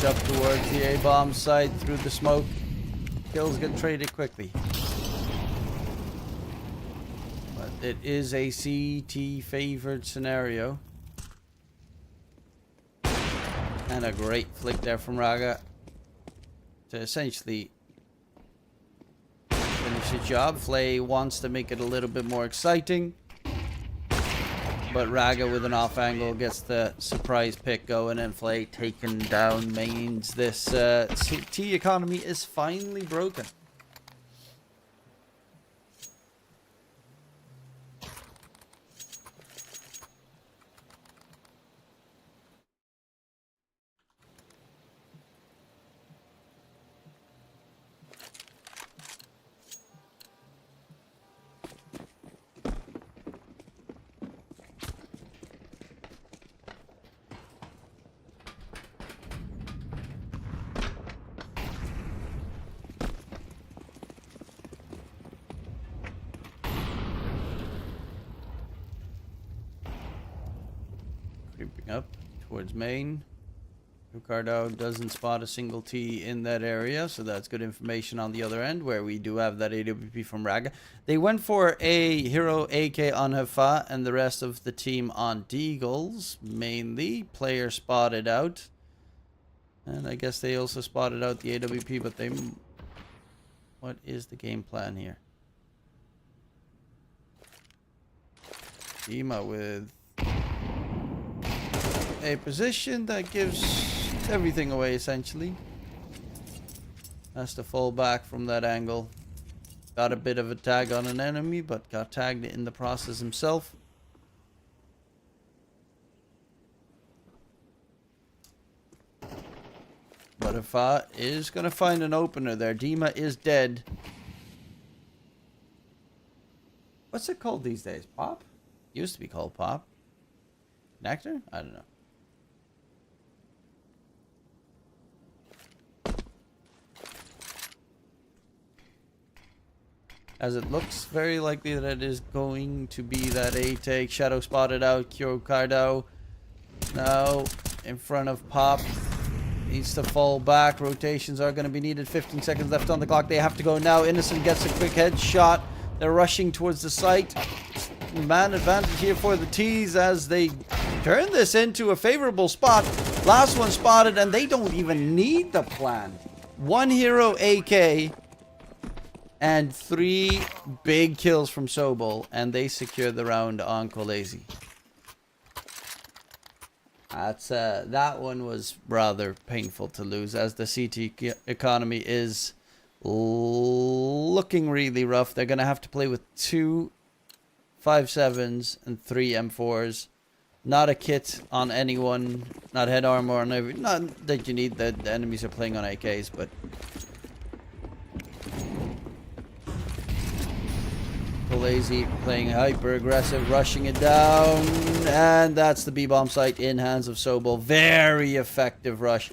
push up towards the A-bomb site through the smoke. Kills get traded quickly. But it is a CT favored scenario. And a great flick there from Raga to essentially finish the job. Flay wants to make it a little bit more exciting. But Raga with an off angle gets the surprise pick going, and Flay taken down mains. This CT economy is finally broken. Creeping up towards main. Ricardo doesn't spot a single T in that area, so that's good information on the other end, where we do have that AWP from Raga. They went for a hero AK on Hafa and the rest of the team on Deagles, mainly. Player spotted out. And I guess they also spotted out the AWP, but they... What is the game plan here? Dima with a position that gives everything away, essentially. Has to fall back from that angle. Got a bit of a tag on an enemy, but got tagged in the process himself. But Afa is going to find an opener there. Dima is dead. What's it called these days? Pop? Used to be called Pop. Nectar? I don't know. As it looks very likely that it is going to be that A take. Shadow spotted out. Kyo Cardo now in front of Pop. Needs to fall back. Rotations are going to be needed. 15 seconds left on the clock. They have to go now. Innocent gets a quick headshot. They're rushing towards the site. Man advantage here for the T's as they turn this into a favorable spot. Last one spotted, and they don't even need the plan. One hero AK and 3 big kills from Sobol, and they secure the round on Kolesi. That's that one was rather painful to lose, as the CT economy is looking really rough. They're gonna have to play with 2 5.7s and 3 M4s. Not a kit on anyone, not head armor on every. Not that you need. The enemies are playing on AKs, but Lazy playing hyper aggressive, rushing it down, and that's the B-bomb site in hands of Sobol. Very effective rush,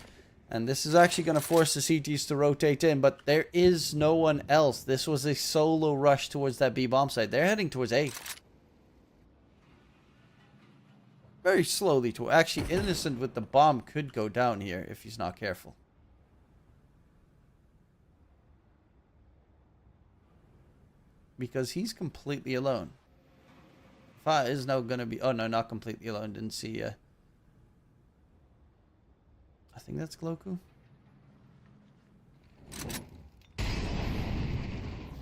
and this is actually going to force the CTs to rotate in, but there is no one else. This was a solo rush towards that B-bomb site. They're heading towards A. Very slowly to actually Innocent with the bomb could go down here if he's not careful. Because he's completely alone. Fa is now going to be... Oh, no, not completely alone. Didn't see... I think that's Gloku.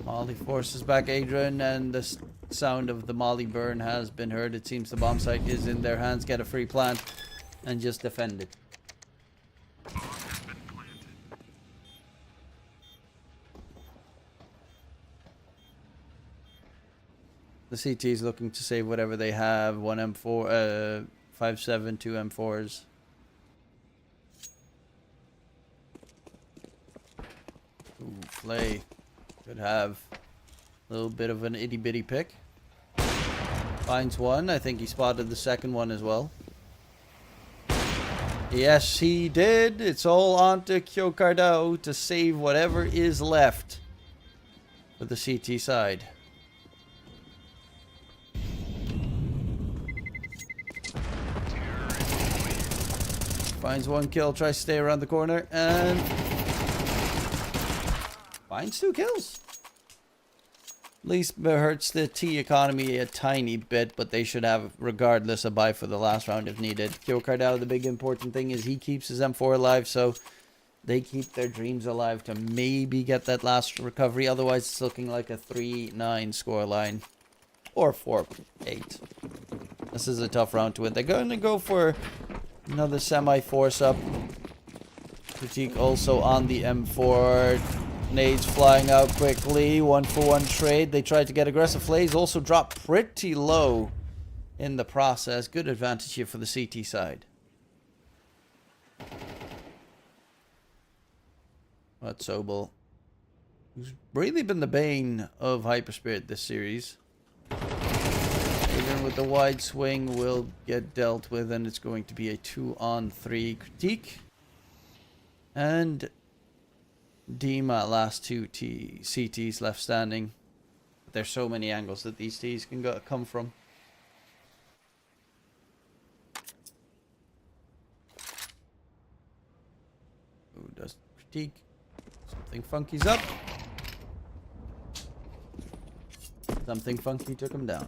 Molly forces back Adrian, and the sound of the Molly burn has been heard. It seems the bomb site is in their hands. Get a free plant and just defend it. The CT is looking to save whatever they have. 1 M4, 5.7, 2 M4s. Ooh, Flay could have a little bit of an itty bitty pick. Finds one. I think he spotted the second one as well. Yes, he did. It's all on to Kyo Cardo to save whatever is left for the CT side. Finds one kill, tries to stay around the corner, and finds 2 kills. At least hurts the T economy a tiny bit, but they should have, regardless, a buy for the last round if needed. Kyokardao, the big important thing is he keeps his M4 alive, so they keep their dreams alive to maybe get that last recovery. Otherwise, it's looking like a 3-9 scoreline. Or 4-8. This is a tough round to win. They're going to go for another semi-force-up. Critique also on the M4. Nades flying out quickly. 1-for-1 trade. They tried to get aggressive. Flays also dropped pretty low in the process. Good advantage here for the CT side. But Sobel, who's really been the bane of Hyperspirit this series. Even with the wide swing, will get dealt with, and it's going to be a 2-on-3 Critique. And Dima, last 2 CTs left standing. There's so many angles that these Ts can come from. Who does Critique? Something funky's up. Something funky took him down.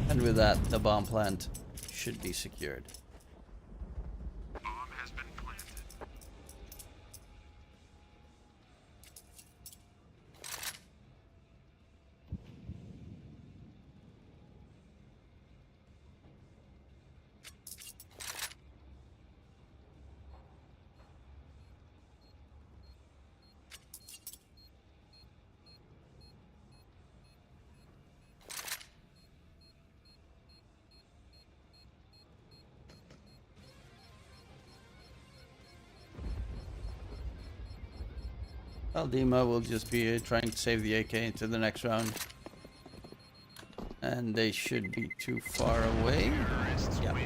And with that, the bomb plant should be secured. Well, Dima will just be trying to save the AK into the next round. And they should be too far away. Yeah.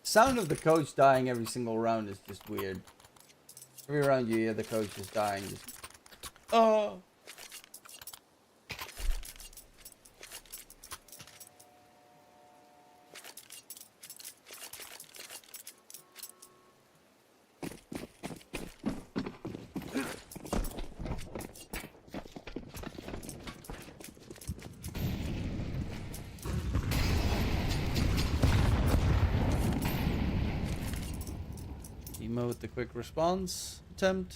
Sound of the coach dying every single round is just weird. Every round you hear the coach just dying. Just, oh. With the quick response attempt.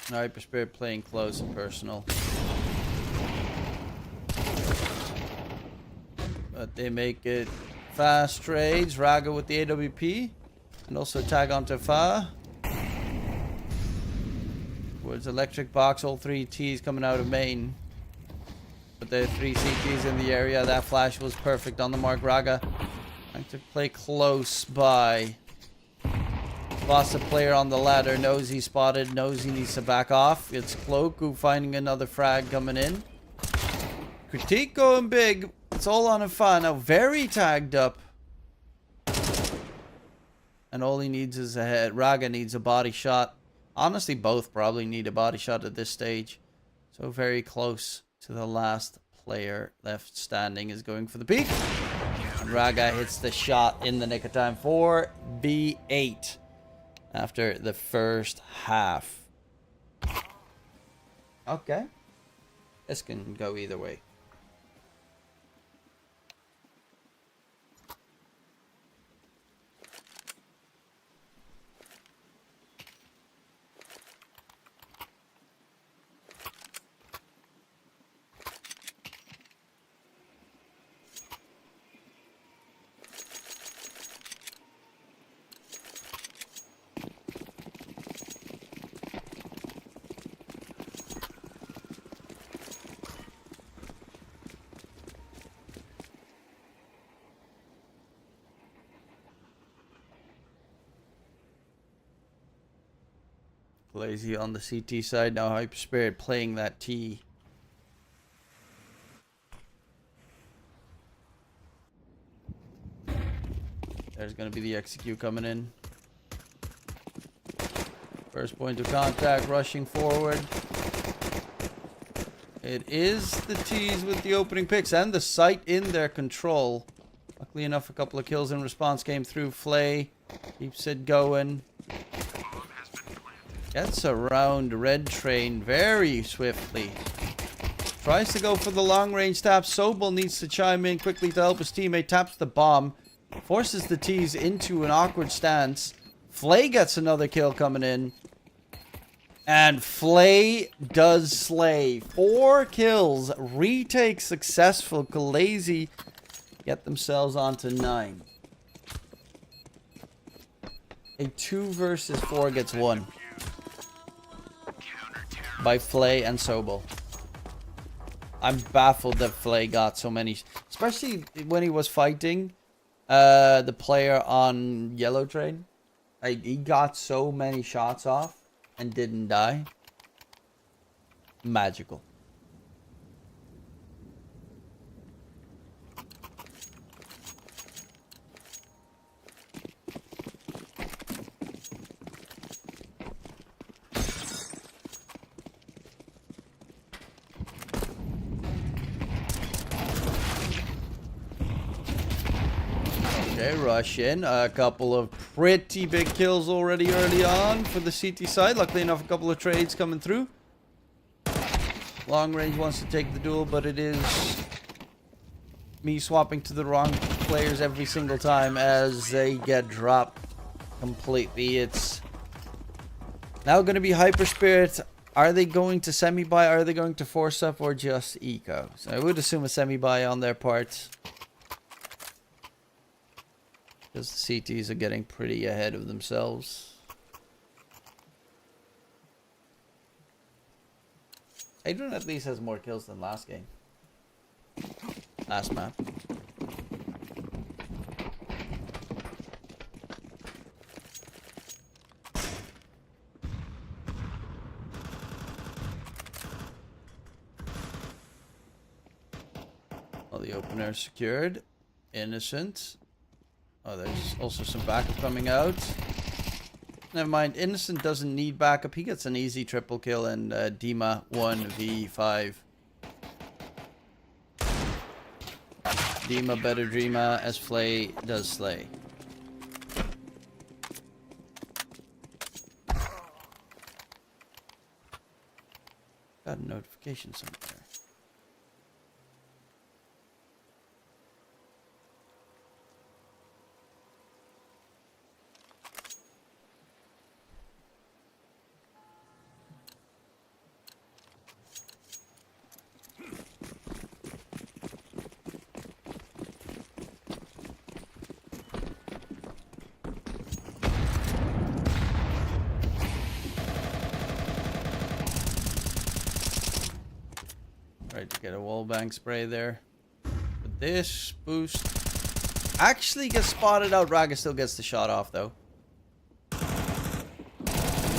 Hyperspirit playing close and personal. But they make it fast trades. Raga with the AWP. And also tag onto Fa. Towards electric box, all 3 Ts coming out of main. But there are 3 CTs in the area. That flash was perfect on the mark. Raga trying to play close by. Lost a player on the ladder. Knows he's spotted. Knows he needs to back off. It's Cloaku finding another frag coming in. Critique going big. It's all on a Fa. Now very tagged up. And all he needs is a head. Raga needs a body shot. Honestly, both probably need a body shot at this stage. So very close to the last player left standing is going for the peak. And Raga hits the shot in the nick of time. 4v8 after the first half. Okay. This can go either way. Lazy on the CT side. Now Hyper Spirit playing that T. There's going to be the execute coming in. First point of contact, rushing forward. It is the T's with the opening picks and the site in their control. Luckily enough, a couple of kills in response came through. Flay keeps it going. Gets around Red Train very swiftly. Tries to go for the long range tap. Sobel needs to chime in quickly to help his teammate. Taps the bomb. Forces the T's into an awkward stance. Flay gets another kill coming in. And Flay does slay. 4 kills. Retake successful. Khaleesi get themselves onto 9. A 2 versus 4 gets won by Flay and Sobel. I'm baffled that Flay got so many, especially when he was fighting the player on Yellow Train. He got so many shots off and didn't die. Magical. Okay, rush in. A couple of pretty big kills already early on for the CT side. Luckily enough, a couple of trades coming through. Long range wants to take the duel, but it is me swapping to the wrong players every single time as they get dropped completely. It's now going to be Hyper Spirit. Are they going to semi-buy? Are they going to force up or just eco? So I would assume a semi-buy on their part. Because the CTs are getting pretty ahead of themselves. Adrian at least has more kills than last game. Last map. Well, the opener secured. Innocent. Oh, there's also some backup coming out. Never mind. Innocent doesn't need backup. He gets an easy triple kill and Dima 1v5. Dima better Dreama as Flay does slay. Got a notification somewhere. Right, to get a wallbang spray there. But this boost actually gets spotted out. Raga still gets the shot off though.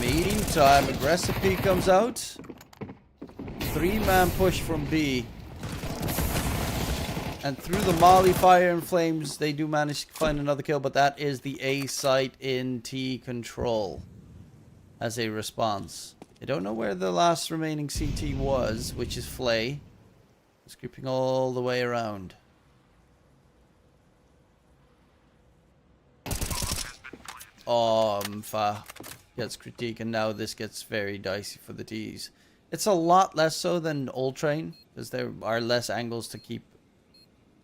Meantime, aggressive P comes out. 3-man push from B. And through the Molly fire and flames, they do manage to find another kill, but that is the A site in T control as a response. I don't know where the last remaining CT was, which is Flay. It's creeping all the way around. Oh, Mfa gets critique, and now this gets very dicey for the T's. It's a lot less so than Old Train, because there are less angles to keep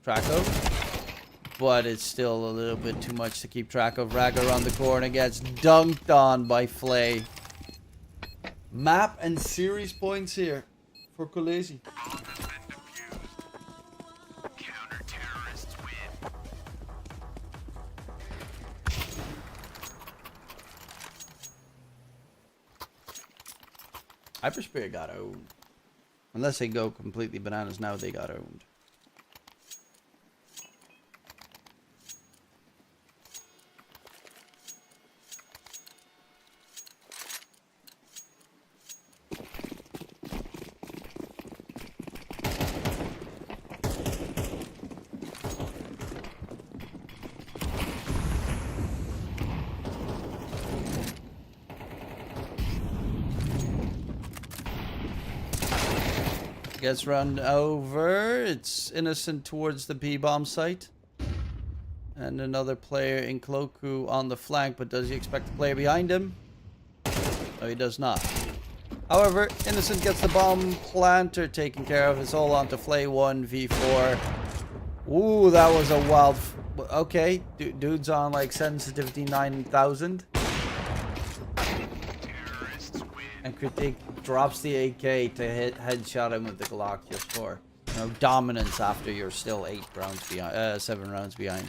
track of. But it's still a little bit too much to keep track of. Raga around the corner gets dunked on by Flay. Map and series points here for Khaleesi. Hyperspear got owned. Unless they go completely bananas now, they got owned. Gets run over. It's Innocent towards the B-bomb site. And another player in Cloaku on the flank, but does he expect the player behind him? No, he does not. However, Innocent gets the bomb planter taken care of. It's all onto Flay 1v4. Ooh, that was a wild... Okay, dude's on like sensitivity 9000. And Critique drops the AK to headshot him with the Glock just for, you know, dominance after you're still 7 rounds behind.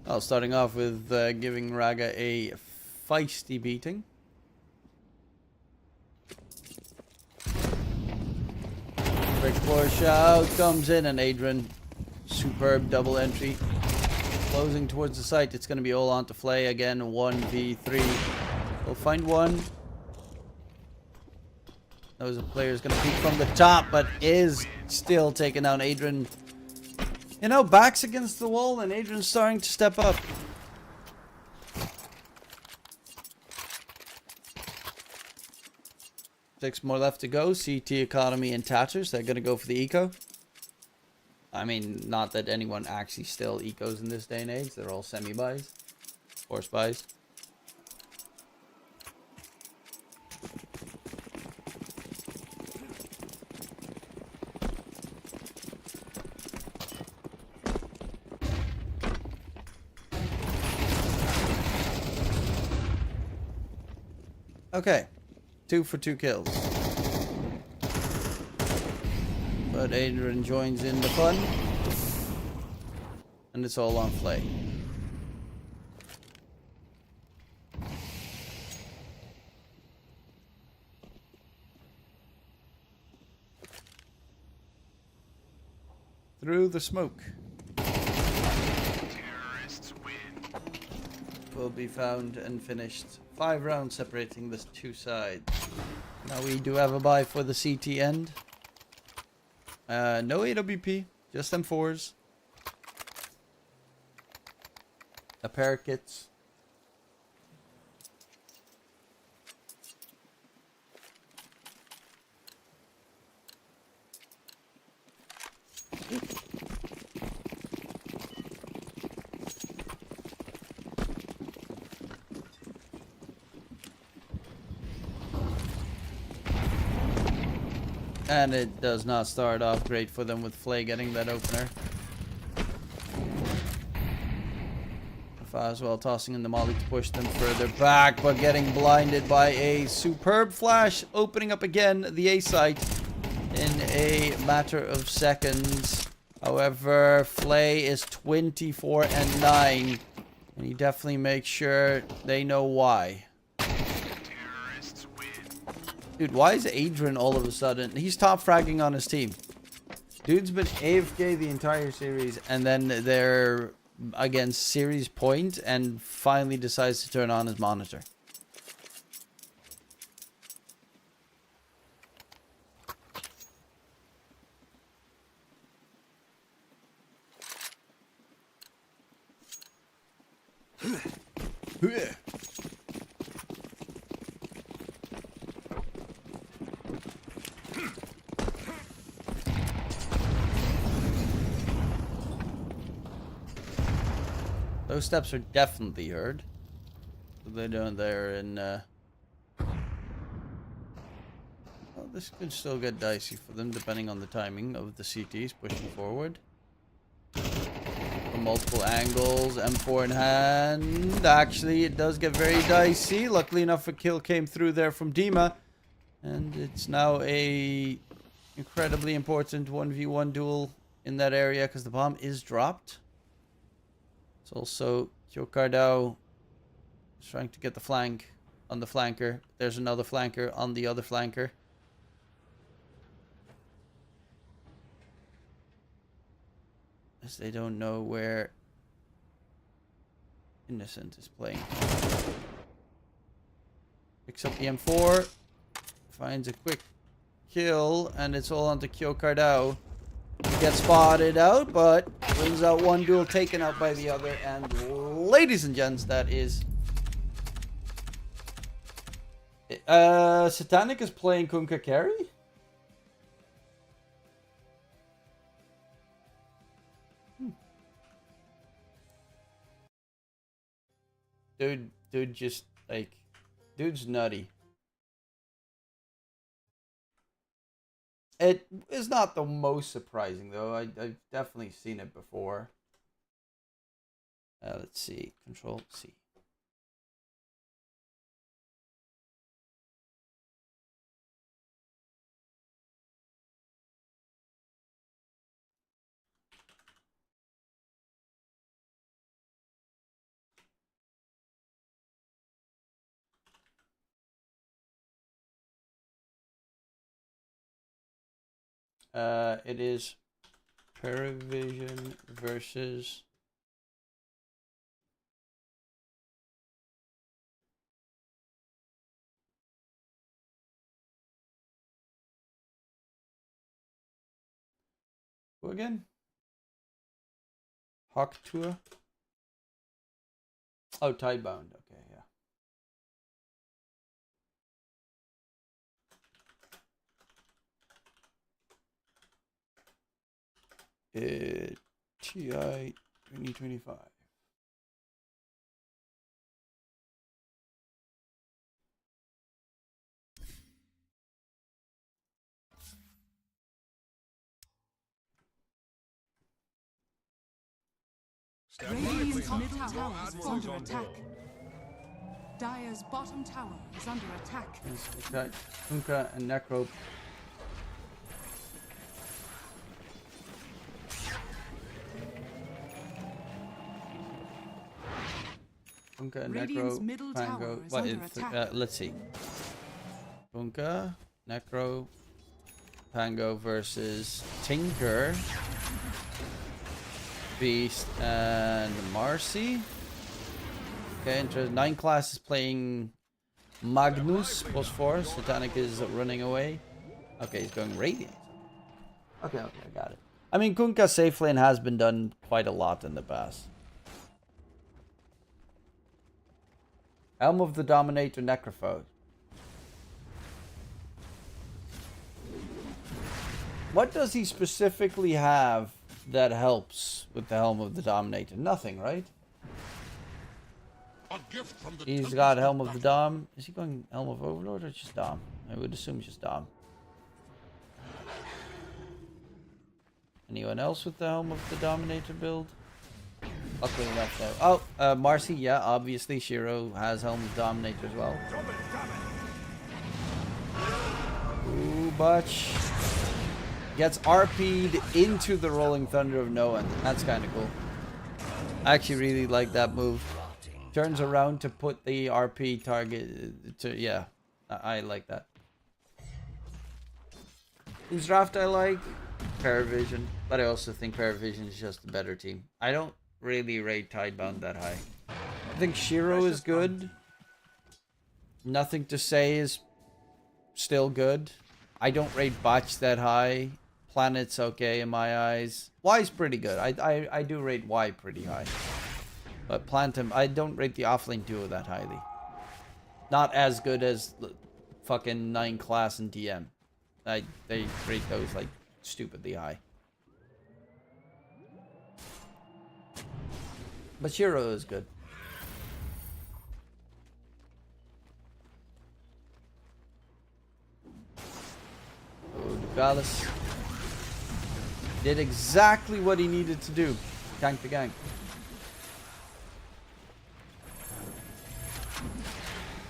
Well, starting off with giving Raga a feisty beating. Brick floor shout comes in, and Adrian, superb double entry. Closing towards the site, it's going to be all on to Flay again, 1v3. We'll find one. Knows the player is going to peek from the top, but is still taking down Adrian. You know, back's against the wall, and Adrian's starting to step up. Six more left to go. CT Economy and Tatchers. They're going to go for the eco. I mean, not that anyone actually still ecos in this day and age. They're all semi-buys. Force buys. Okay, 2 for 2 kills. But Adrian joins in the fun. And it's all on Flay. Through the smoke. Will be found and finished. 5 rounds separating the two sides. Now we do have a buy for the CT end. No AWP, just M4s. A pair of kits. And it does not start off great for them with Flay getting that opener. As well, tossing in the molly to push them further back, but getting blinded by a superb flash, opening up again the A site in a matter of seconds. However, Flay is 24-9, and you definitely make sure they know why. Dude, why is Adrian all of a sudden... He's top fragging on his team. Dude's been AFK the entire series, and then they're against series point, and finally decides to turn on his monitor. Those steps are definitely heard. They're doing there in well, this could still get dicey for them depending on the timing of the CTs pushing forward. From multiple angles, M4 in hand. Actually, it does get very dicey. Luckily enough, a kill came through there from Dima. And it's now a incredibly important 1v1 duel in that area because the bomb is dropped. It's also Kyokardao trying to get the flank. on the flanker. There's another flanker on the other flanker. As they don't know where Innocent is playing. Picks up the M4. Finds a quick kill. And it's all onto Kyokardao. He gets spotted out, but wins out one duel, taken out by the other. And ladies and gents, that is... Satanic is playing Kunkka carry? Dude just, like, dude's nutty. It is not the most surprising, though. I've definitely seen it before. Let's see. Control C. It is Parivision versus who again? Hawk Tour? Oh, Tidebound. Okay, yeah. TI 2025. Radiant's middle tower is under attack. Dire's bottom tower is under attack. It's got Kunkka and Necro. Kunkka and Radiant's Necro. middle Pango. tower is What under is attack. let's see. Kunkka, Necro, Pango versus Tinker, Beast, and Marcy. Okay, interesting. 9 class is playing Magnus, plus 4. Satanic is running away. Okay, he's going Radiant. Okay, I got it. I mean, Kunkka safe lane has been done quite a lot in the past. Helm of the Dominator Necrophode. What does he specifically have that helps with the Helm of the Dominator? Nothing, right? He's got Helm of the Dom. Is he going Helm of Overlord or just Dom? I would assume just Dom. Anyone else with the Helm of the Dominator build? Luckily enough, though. Oh, Marcy, yeah, obviously. Shiro has Helm of Dominator as well. Ooh, Butch. Gets RP'd into the Rolling Thunder of no end. That's kind of cool. I actually really like that move. Turns around to put the RP target to, yeah. I like that. Whose draft I like? Parivision. But I also think Parivision is just a better team. I don't really rate Tidebound that high. I think Shiro is good. Nothing to say is still good. I don't rate Botch that high. Planet's okay in my eyes. Y's pretty good. I do rate Y pretty high. But Plantem, I don't rate the offlane duo that highly. Not as good as fucking 9 class and DM. They rate those like stupidly high. But Shiro is good. Oh, Dugalis did exactly what he needed to do. Tank the gang.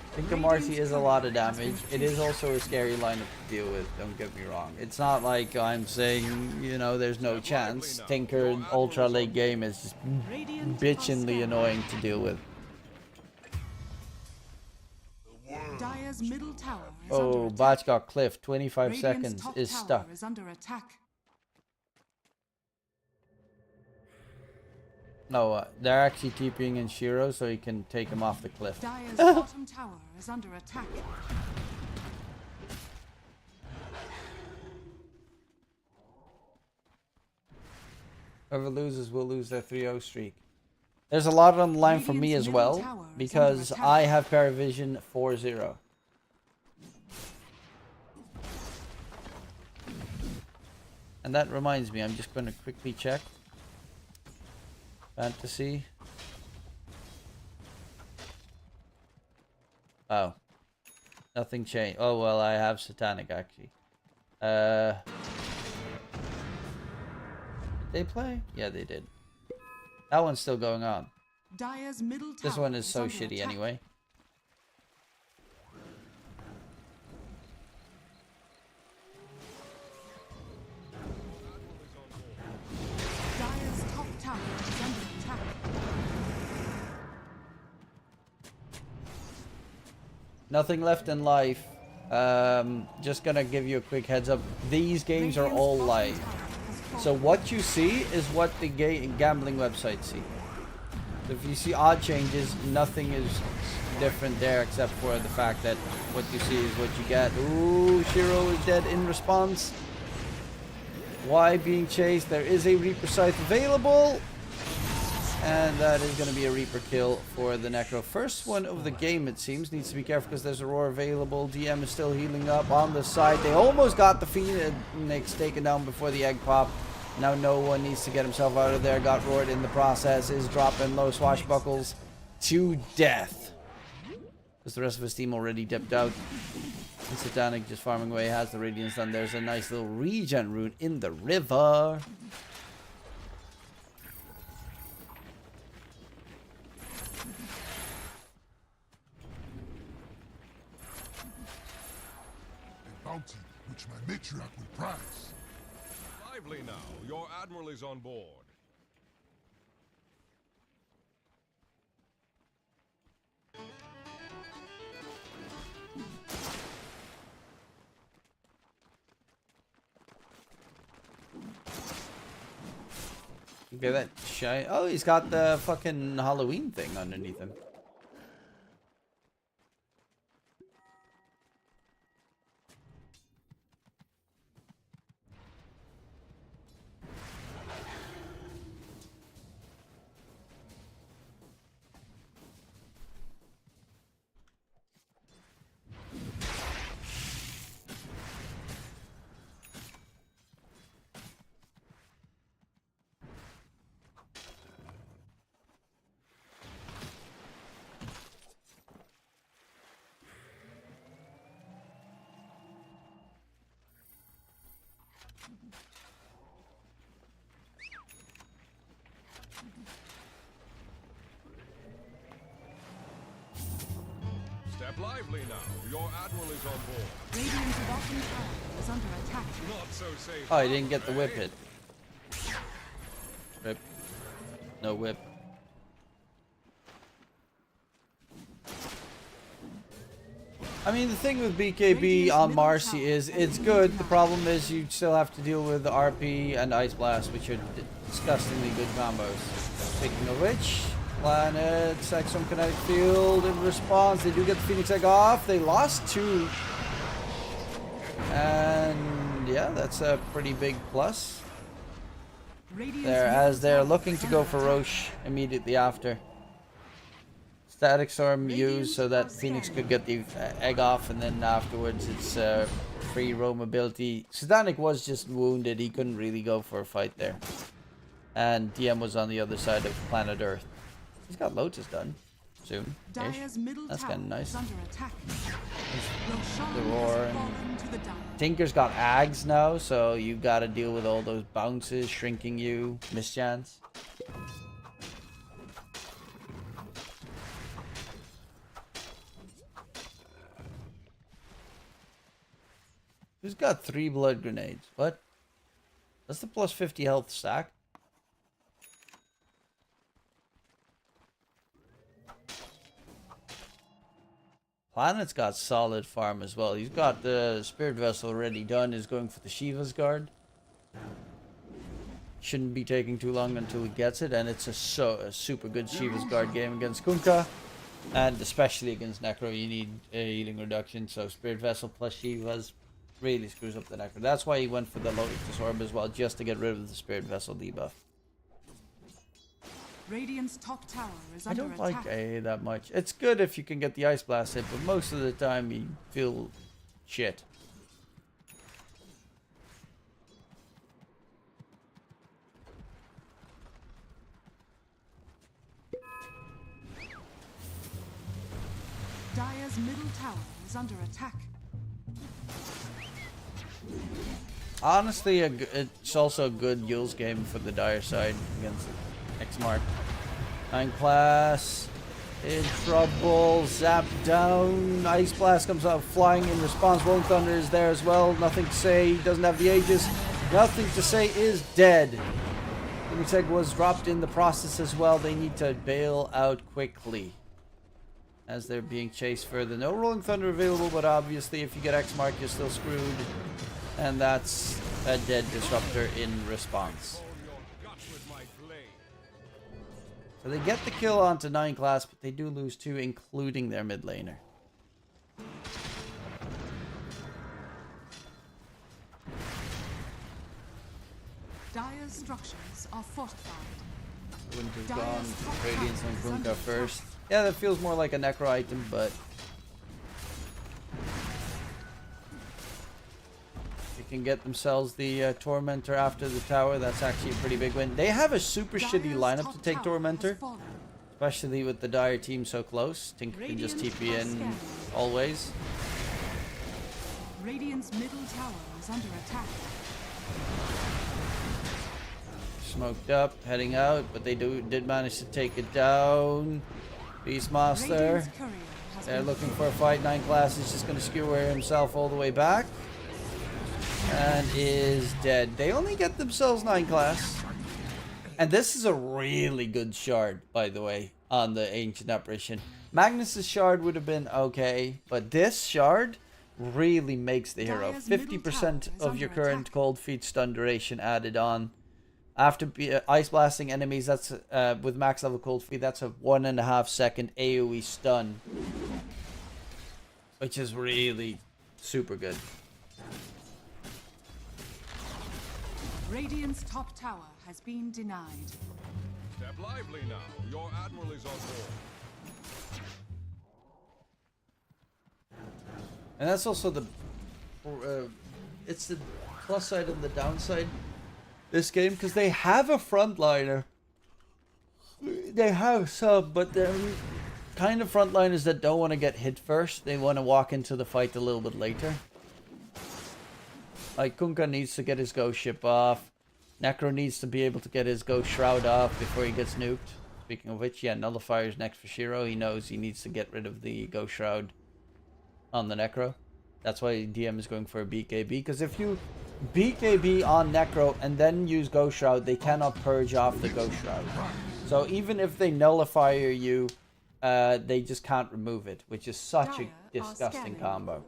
I think the Marcy is a lot of damage. It is also a scary lineup to deal with, don't get me wrong. It's not like I'm saying, you know, there's no chance. Tinker ultra late game is just bitchingly annoying to deal with. Dire's middle tower is Oh, under attack. Botch got cliffed. 25 Radiant's seconds top is tower stuck. is under attack. No, they're actually TPing in Shiro so he can take him off the cliff. Dire's bottom tower is under attack. Whoever loses will lose their 3-0 streak. There's a lot on the line for me as well, because I have Parivision 4-0. And that reminds me, I'm just going to quickly check. Fantasy. Oh. Nothing changed. Oh, well, I have Satanic, actually. Did they play? Yeah, they did. That one's still going on. Dire's middle tower This one is so under shitty attack. anyway. Dire's top tower is under attack. Nothing left in life. Just gonna give you a quick heads up. These games are all live. So what you see is what the gambling websites see. If you see odd changes, nothing is different there except for the fact that what you see is what you get. Ooh, Shiro is dead in response. Why being chased? There is a Reaper scythe available. And that is going to be a Reaper kill for the Necro. First one of the game, it seems. Needs to be careful because there's a Roar available. DM is still healing up on the side. They almost got the Phoenix taken down before the egg pop. Now no one needs to get himself out of there. Got roared in the process. Is dropping low swashbuckles to death. Because the rest of his team already dipped out. And Satanic just farming away. Has the Radiance done. There's a nice little regen rune in the river. Bounty, which my matriarch will prize. Lively now, your admiral is on board. Okay, that shy. Oh, he's got the fucking Halloween thing underneath him. Step lively now, your admiral is on board. Radiant's bottom tower is under attack. Not so safe. Oh, he didn't get the whip hit. Whip. No whip. I mean, the thing with BKB on Marcy is it's good. The problem is you still have to deal with the RP and Ice Blast, which are disgustingly good combos. Speaking of which, Planet, Sexum Kinetic Field in response. They do get the Phoenix Egg off. They lost 2. And yeah, that's a pretty big plus. There, as they're looking to go for Roche immediately after. Static Storm used so that Phoenix could get the egg off, and then afterwards it's free roamability. Satanic was just wounded. He couldn't really go for a fight there. And DM was on the other side of planet Earth. He's got Lotus done soon. That's kind of nice. The Roar. And Tinker's got Ags now, so you got to deal with all those bounces, shrinking you, mischance. Who's got 3 blood grenades? What? That's the plus 50 health stack. Planet's got solid farm as well. He's got the Spirit Vessel already done. Is going for the Shiva's Guard. Shouldn't be taking too long until he gets it. And it's a super good Shiva's Guard game against Kunkka. And especially against Necro, you need a healing reduction. So Spirit Vessel plus Shiva's really screws up the Necro. That's why he went for the Lotus Orb as well, just to get rid of the Spirit Vessel debuff. Radiant's top tower is I under don't attack. like AA that much. It's good if you can get the Ice Blast hit, but most of the time you feel shit. Dire's middle tower is under attack. Honestly, it's also a good Yule's game for the Dire side against X-Mark. 9 class. In trouble. Zap down. Ice Blast comes out flying in response. Rolling Thunder is there as well. Nothing to say. Doesn't have the Aegis. Nothing to say is dead. Limiteg was dropped in the process as well. They need to bail out quickly as they're being chased further. No Rolling Thunder available, but obviously if you get X-Mark, you're still screwed. And that's a dead Disruptor in response. So they get the kill onto 9 class, but they do lose 2, including their mid laner. Dire's structures are fortified. Winter's gone. Radiance on Kunkka first. Yeah, that feels more like a Necro item, but they can get themselves the Tormentor after the tower. That's actually a pretty big win. They have a super shitty lineup to take Tormentor, especially with the Dire team so close. Tinker can just TP in always. Radiant's middle tower is under attack. Smoked up, heading out, but they did manage to take it down. Beastmaster. Radiant's courier has They're been looking for a fight. 9 class is just going to skewer himself all the way back. And is dead. They only get themselves 9 class. And this is a really good shard, by the way, on the Ancient Apparition. Magnus's shard would have been okay, but this shard really makes the hero. Dire's middle 50% tower is of your under current attack. cold feet stun duration added on. After ice blasting enemies, that's with max level cold feet, that's a 1.5 second AoE stun, which is really super good. Radiant's top tower has been denied. Step lively now. Your admiral is on board. And that's also the it's the plus side and the downside this game, because they have a frontliner. They have some, but they're kind of frontliners that don't want to get hit first. They want to walk into the fight a little bit later. Like Kunkka needs to get his Ghost Ship off. Necro needs to be able to get his Ghost Shroud off before he gets nuked. Speaking of which, yeah, Nullifier's next for Shiro. He knows he needs to get rid of the Ghost Shroud on the Necro. That's why DM is going for a BKB, because if you BKB on Necro and then use Ghost Shroud, they cannot purge off the Ghost Shroud. So even if they Nullifier you, they just can't remove it, which is such a disgusting combo.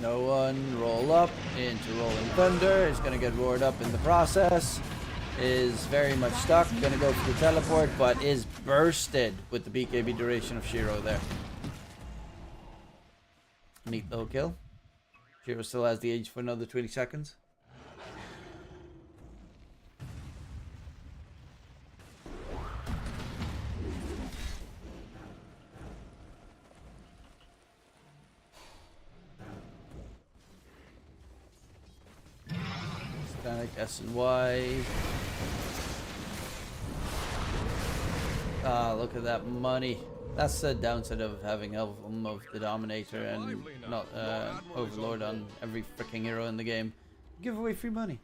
No one roll up into Rolling Thunder. Is going to get roared up in the process. Is very much stuck. Going to go for the teleport, but is bursted with the BKB duration of Shiro there. Neat little kill. Shiro still has the age for another 20 seconds. Static S and Y. Ah, look at that money. That's the downside of having Helm of the Dominator and not Overlord on every freaking hero in the game. Give away free money.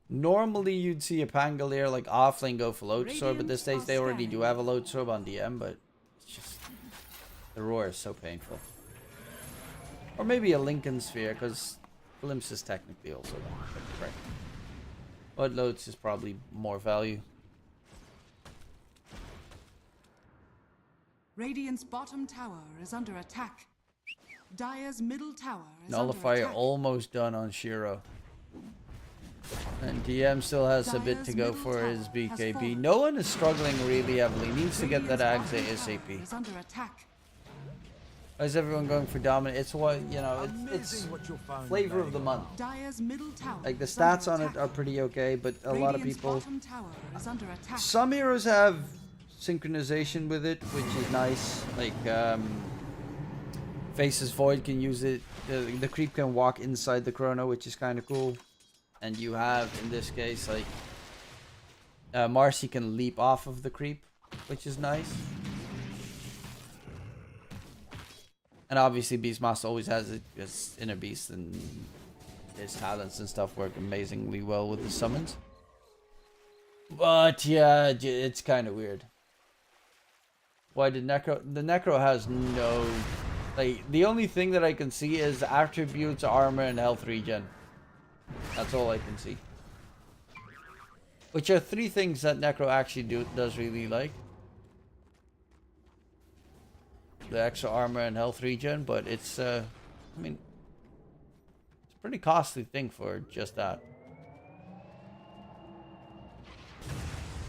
Normally you'd see a Pangolier like offlane go for Lotus Orb, but this stage they already do have a Lotus Orb on DM, but it's just the roar is so painful. Or maybe a Lincoln Sphere, because Glimpse is technically also correct. But Loads is probably more value. Radiant's bottom tower is under attack. Dire's middle tower is Nullifier under attack. almost done on Shiro. And DM still has a bit to go Dire's for middle his tower has BKB. fallen. No one is struggling really heavily. Needs to get that Radiant's Ags bottom tower ASAP. is under attack. Why is everyone going for dominant? It's what, you know, it's flavor of the month. Dire's middle tower Like the is under stats on it attack. are pretty okay, but a lot of Radiant's people. bottom tower is under attack. Some heroes have synchronization with it, which is nice. Like Faces Void can use it. The creep can walk inside the chrono, which is kind of cool. And you have, in this case, like Marcy can leap off of the creep, which is nice. And obviously Beastmaster always has it as Inner Beast, and his talents and stuff work amazingly well with the summons. But yeah, it's kind of weird. Why did Necro... The Necro has no... Like, the only thing that I can see is attributes, armor, and health regen. That's all I can see. Which are 3 things that Necro actually does really like. The extra armor and health regen, but it's, I mean, it's a pretty costly thing for just that.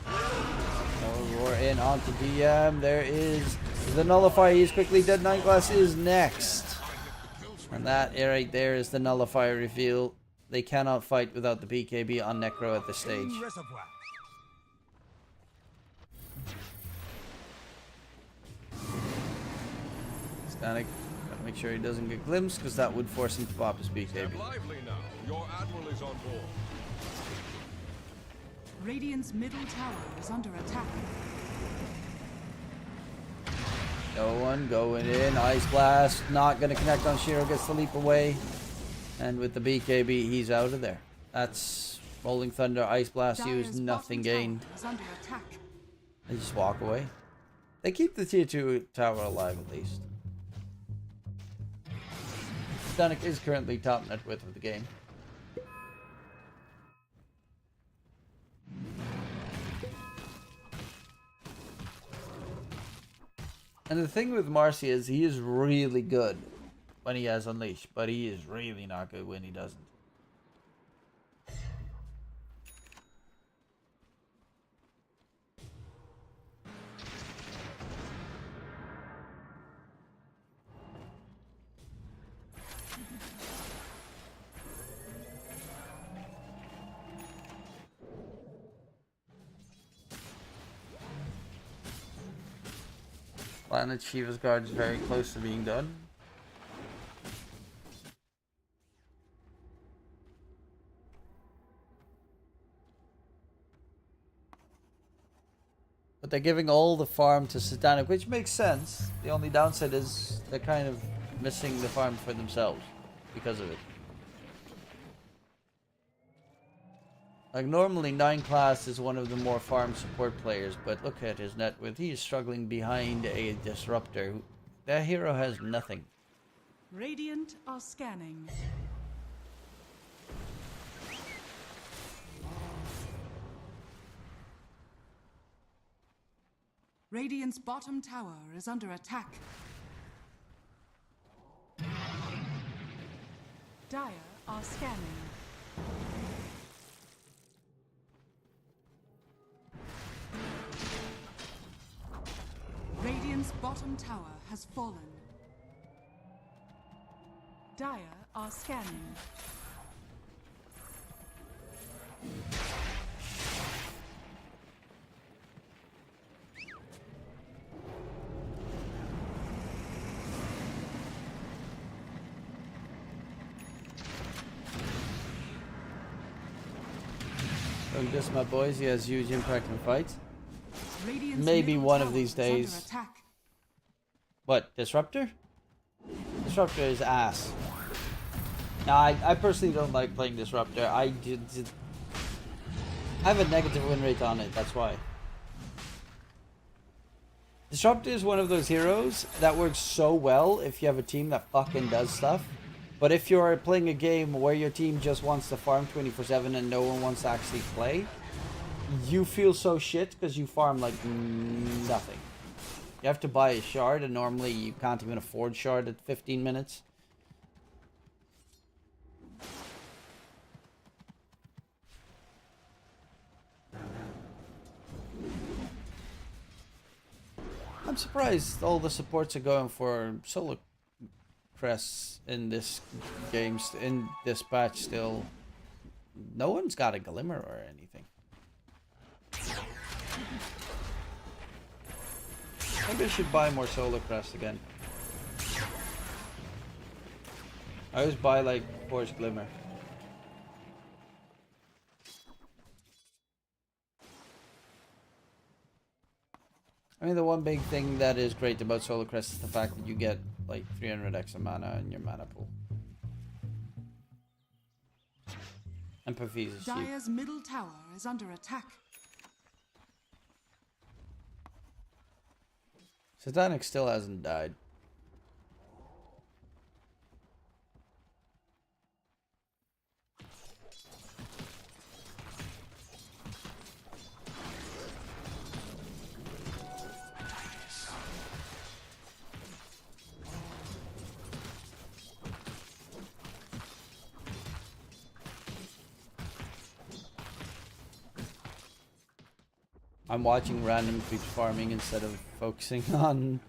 So we're in onto DM. There is the Nullifier. He's quickly dead. Nightglass is next. And that right there is the Nullifier reveal. They cannot fight without the BKB on Necro at this stage. Static, gotta make sure he doesn't get glimpsed, because that would force him to pop his BKB. Step lively now. Your admiral is on board. Radiant's middle tower is under attack. No one going in. Ice Blast, not gonna connect on Shiro, gets the leap away. And with the BKB, he's out of there. That's Rolling Thunder, Ice Blast Dire's used, nothing bottom gained. tower is under attack. They just walk away. They keep the tier 2 tower alive at least. Static is currently top net width of the game. And the thing with Marcy is he is really good when he has Unleash, but he is really not good when he doesn't. Planet Shiva's Guard is very close to being done. But they're giving all the farm to Satanic, which makes sense. The only downside is they're kind of missing the farm for themselves because of it. Like normally 9 class is one of the more farm support players, but look at his net width. He is struggling behind a disruptor. That hero has nothing. Radiant are scanning. Radiant's bottom tower is under attack. Dire are scanning. Radiant's bottom tower has fallen. Dire are scanning. Look, this, my boys, he has huge impact in fights. Radiant's Maybe middle one of tower these is under days. attack. What, Disruptor? Disruptor is ass. Now, I personally don't like playing Disruptor. I have a negative win rate on it, that's why. Disruptor is one of those heroes that works so well if you have a team that fucking does stuff. But if you're playing a game where your team just wants to farm 24/7 and no one wants to actually play, you feel so shit because you farm like nothing. You have to buy a shard, and normally you can't even afford shard at 15 minutes. I'm surprised all the supports are going for solo crests in this game, in this patch still. No one's got a glimmer or anything. Maybe I should buy more solo crests again. I always buy like Force Glimmer. I mean, the one big thing that is great about Solo Crest is the fact that you get like 300 extra mana in your mana pool. And Parivision is cheap. Dire's middle tower is under attack. Satanic still hasn't died. I'm watching random creeps farming instead of focusing on,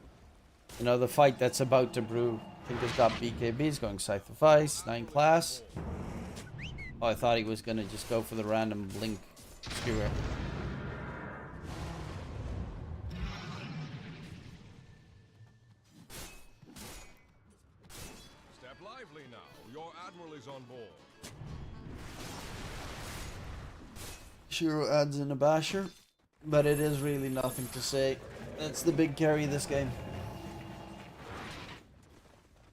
you know, the fight that's about to brew. I think it's got BKBs going Scythe of Ice, 9 class. Oh, I thought he was gonna just go for the random blink skewer. Step lively now. Your admiral is on board. Shiro adds in a basher. But it is really nothing to say. That's the big carry of this game.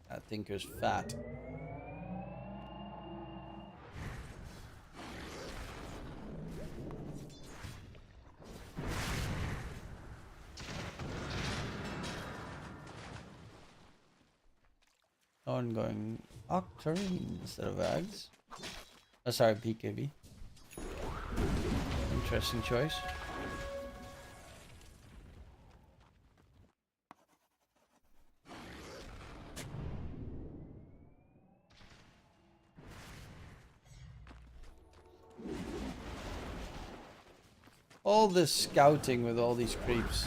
That Tinker's fat. On going Octarine instead of Ags. Oh, sorry, BKB. Interesting choice. All this scouting with all these creeps.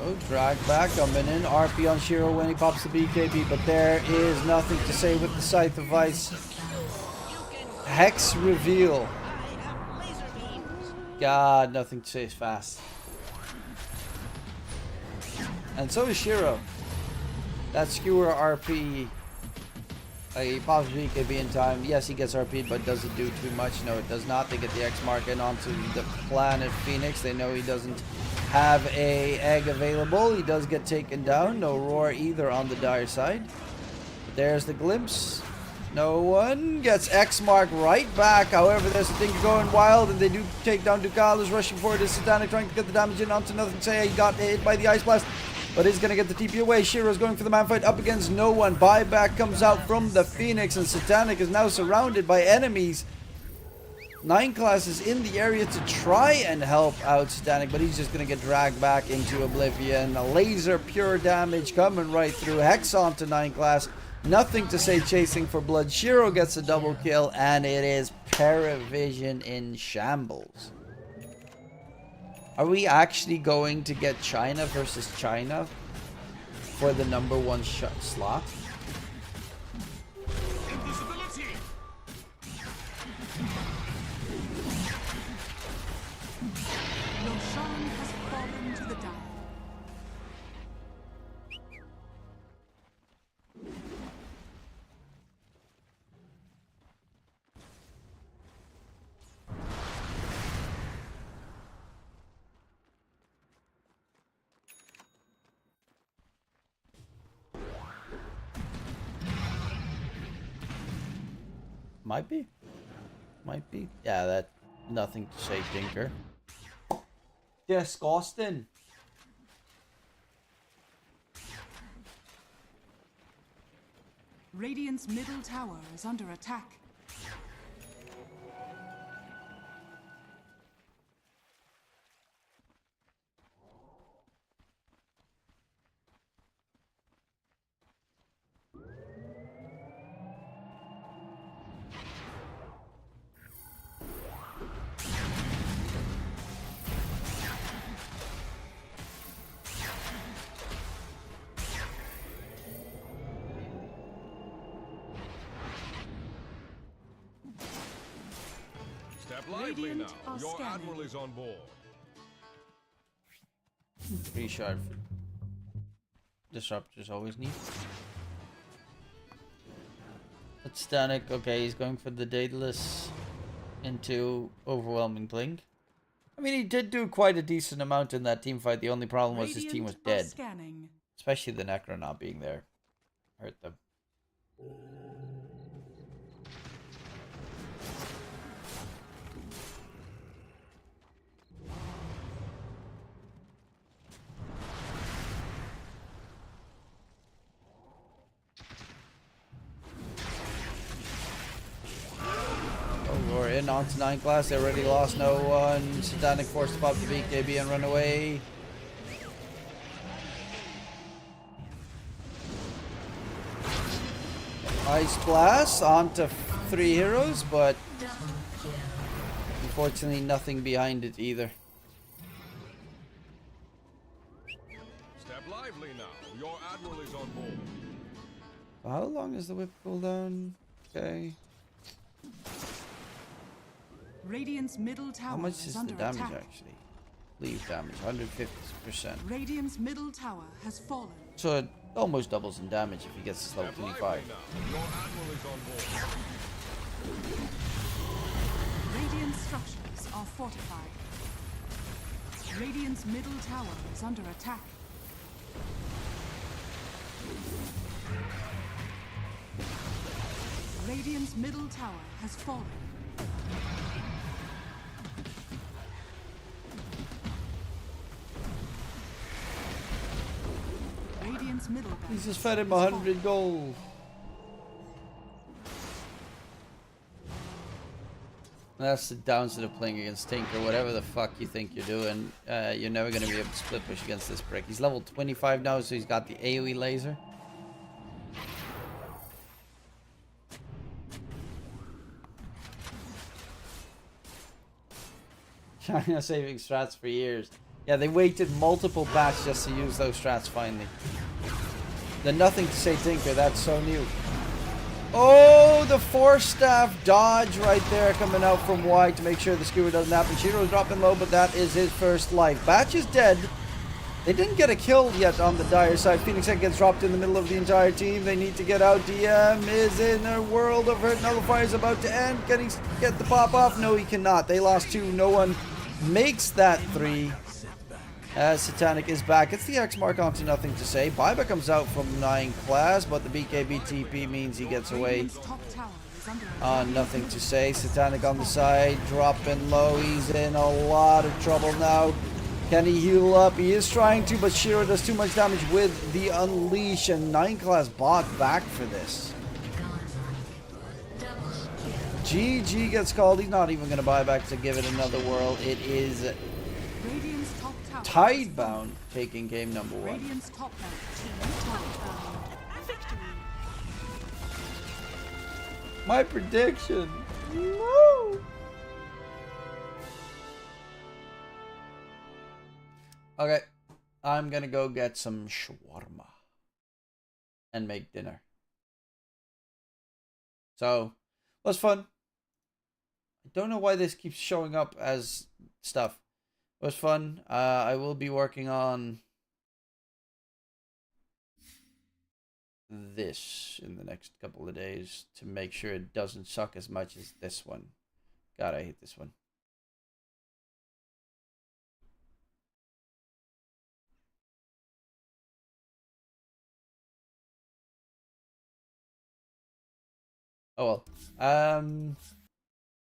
Oh, drag back, coming in. RP on Shiro when he pops the BKB, but there is nothing to say with the Scythe of Ice. Hex reveal. God, nothing to say is fast. And so is Shiro. That skewer RP. He pops BKB in time. Yes, he gets RP'd, but does it do too much? No, it does not. They get the X mark in onto the planet Phoenix. They know he doesn't have a egg available. He does get taken down. No roar either on the Dire side. But there's the glimpse. No one gets X mark right back. However, there's a thing going wild, and they do take down Ducal, is rushing forward. Is Satanic trying to get the damage in onto nothing to say. He got hit by the Ice Blast. But he's going to get the TP away. Shiro's going for the man fight up against no one. Buyback comes out from the Phoenix, and Satanic is now surrounded by enemies. 9 classes in the area to try and help out Satanic, but he's just going to get dragged back into oblivion. A laser pure damage coming right through. Hex onto 9 class. Nothing to say chasing for blood. Shiro gets a double kill, and it is Parivision in shambles. Are we actually going to get China versus China for the #1 slot? Invisibility. Roshan has fallen to the Dire. Might be. Might be. Yeah, that nothing to say, Tinker. disgusting. Radiant's middle tower is under attack. Step lively Radiant now. are Your scanning. admiral is on board. Pretty sharp. Disruptors always need. But Static, okay, he's going for the Daedalus into overwhelming blink. I mean, he did do quite a decent amount in that team fight. The only problem was his team was Radiant are dead. scanning. Especially the Necro not being there. Hurt them. We're in onto 9 class. They already lost no one. Satanic forced to pop the BKB and run away. Ice Blast onto 3 heroes, but unfortunately nothing behind it either. Step lively now. Your admiral is on board. How long is the whip cooldown? Okay. Radiant's middle tower How much is is the under damage attack. actually? Leave damage, 150%. Radiant's middle tower has fallen. So it almost doubles in damage if he gets to level Step lively 25. now. Your admiral is on board. Radiant structures are fortified. Radiant's middle tower is under attack. Radiant's middle tower has fallen. Radiant's middle He barracks just fed him has 100 gold. That's the downside of playing against Tinker. Whatever the fuck you think you're doing, you're never going to be able to split push against this brick. He's level 25 now, so he's got the AoE laser. China saving strats for years. Yeah, they waited multiple batches just to use those strats finally. The nothing to say Tinker, that's so new. Oh, the Force Staff dodge right there coming out from Y to make sure the skewer doesn't happen. Shiro's dropping low, but that is his first life. Batch is dead. They didn't get a kill yet on the Dire side. Phoenix Head gets dropped in the middle of the entire team. They need to get out. DM is in a world of hurt. Nullifier is about to end. Can he get the pop off? No, he cannot. They lost 2. No one makes that 3. As Satanic is back. It's the X mark onto nothing to say. Buyback comes out from 9 class, but the BKB TP means he gets away Radiant's top tower is under attack. on nothing to say. Satanic on the side, dropping low. He's in a lot of trouble now. Can he heal up? He is trying to, but Shiro does too much damage with the Unleash, and 9 class bought back for this. GG gets called. He's not even going to buy back to give it another whirl. It is Radiant's top tower. Tidebound taking game number 1. Radiant's top tower. Victory. My prediction. No. Okay, I'm gonna go get some shawarma and make dinner. So, was fun. I don't know why this keeps showing up as stuff. It was fun. I will be working on this in the next couple of days to make sure it doesn't suck as much as this one. God, I hate this one. Oh well.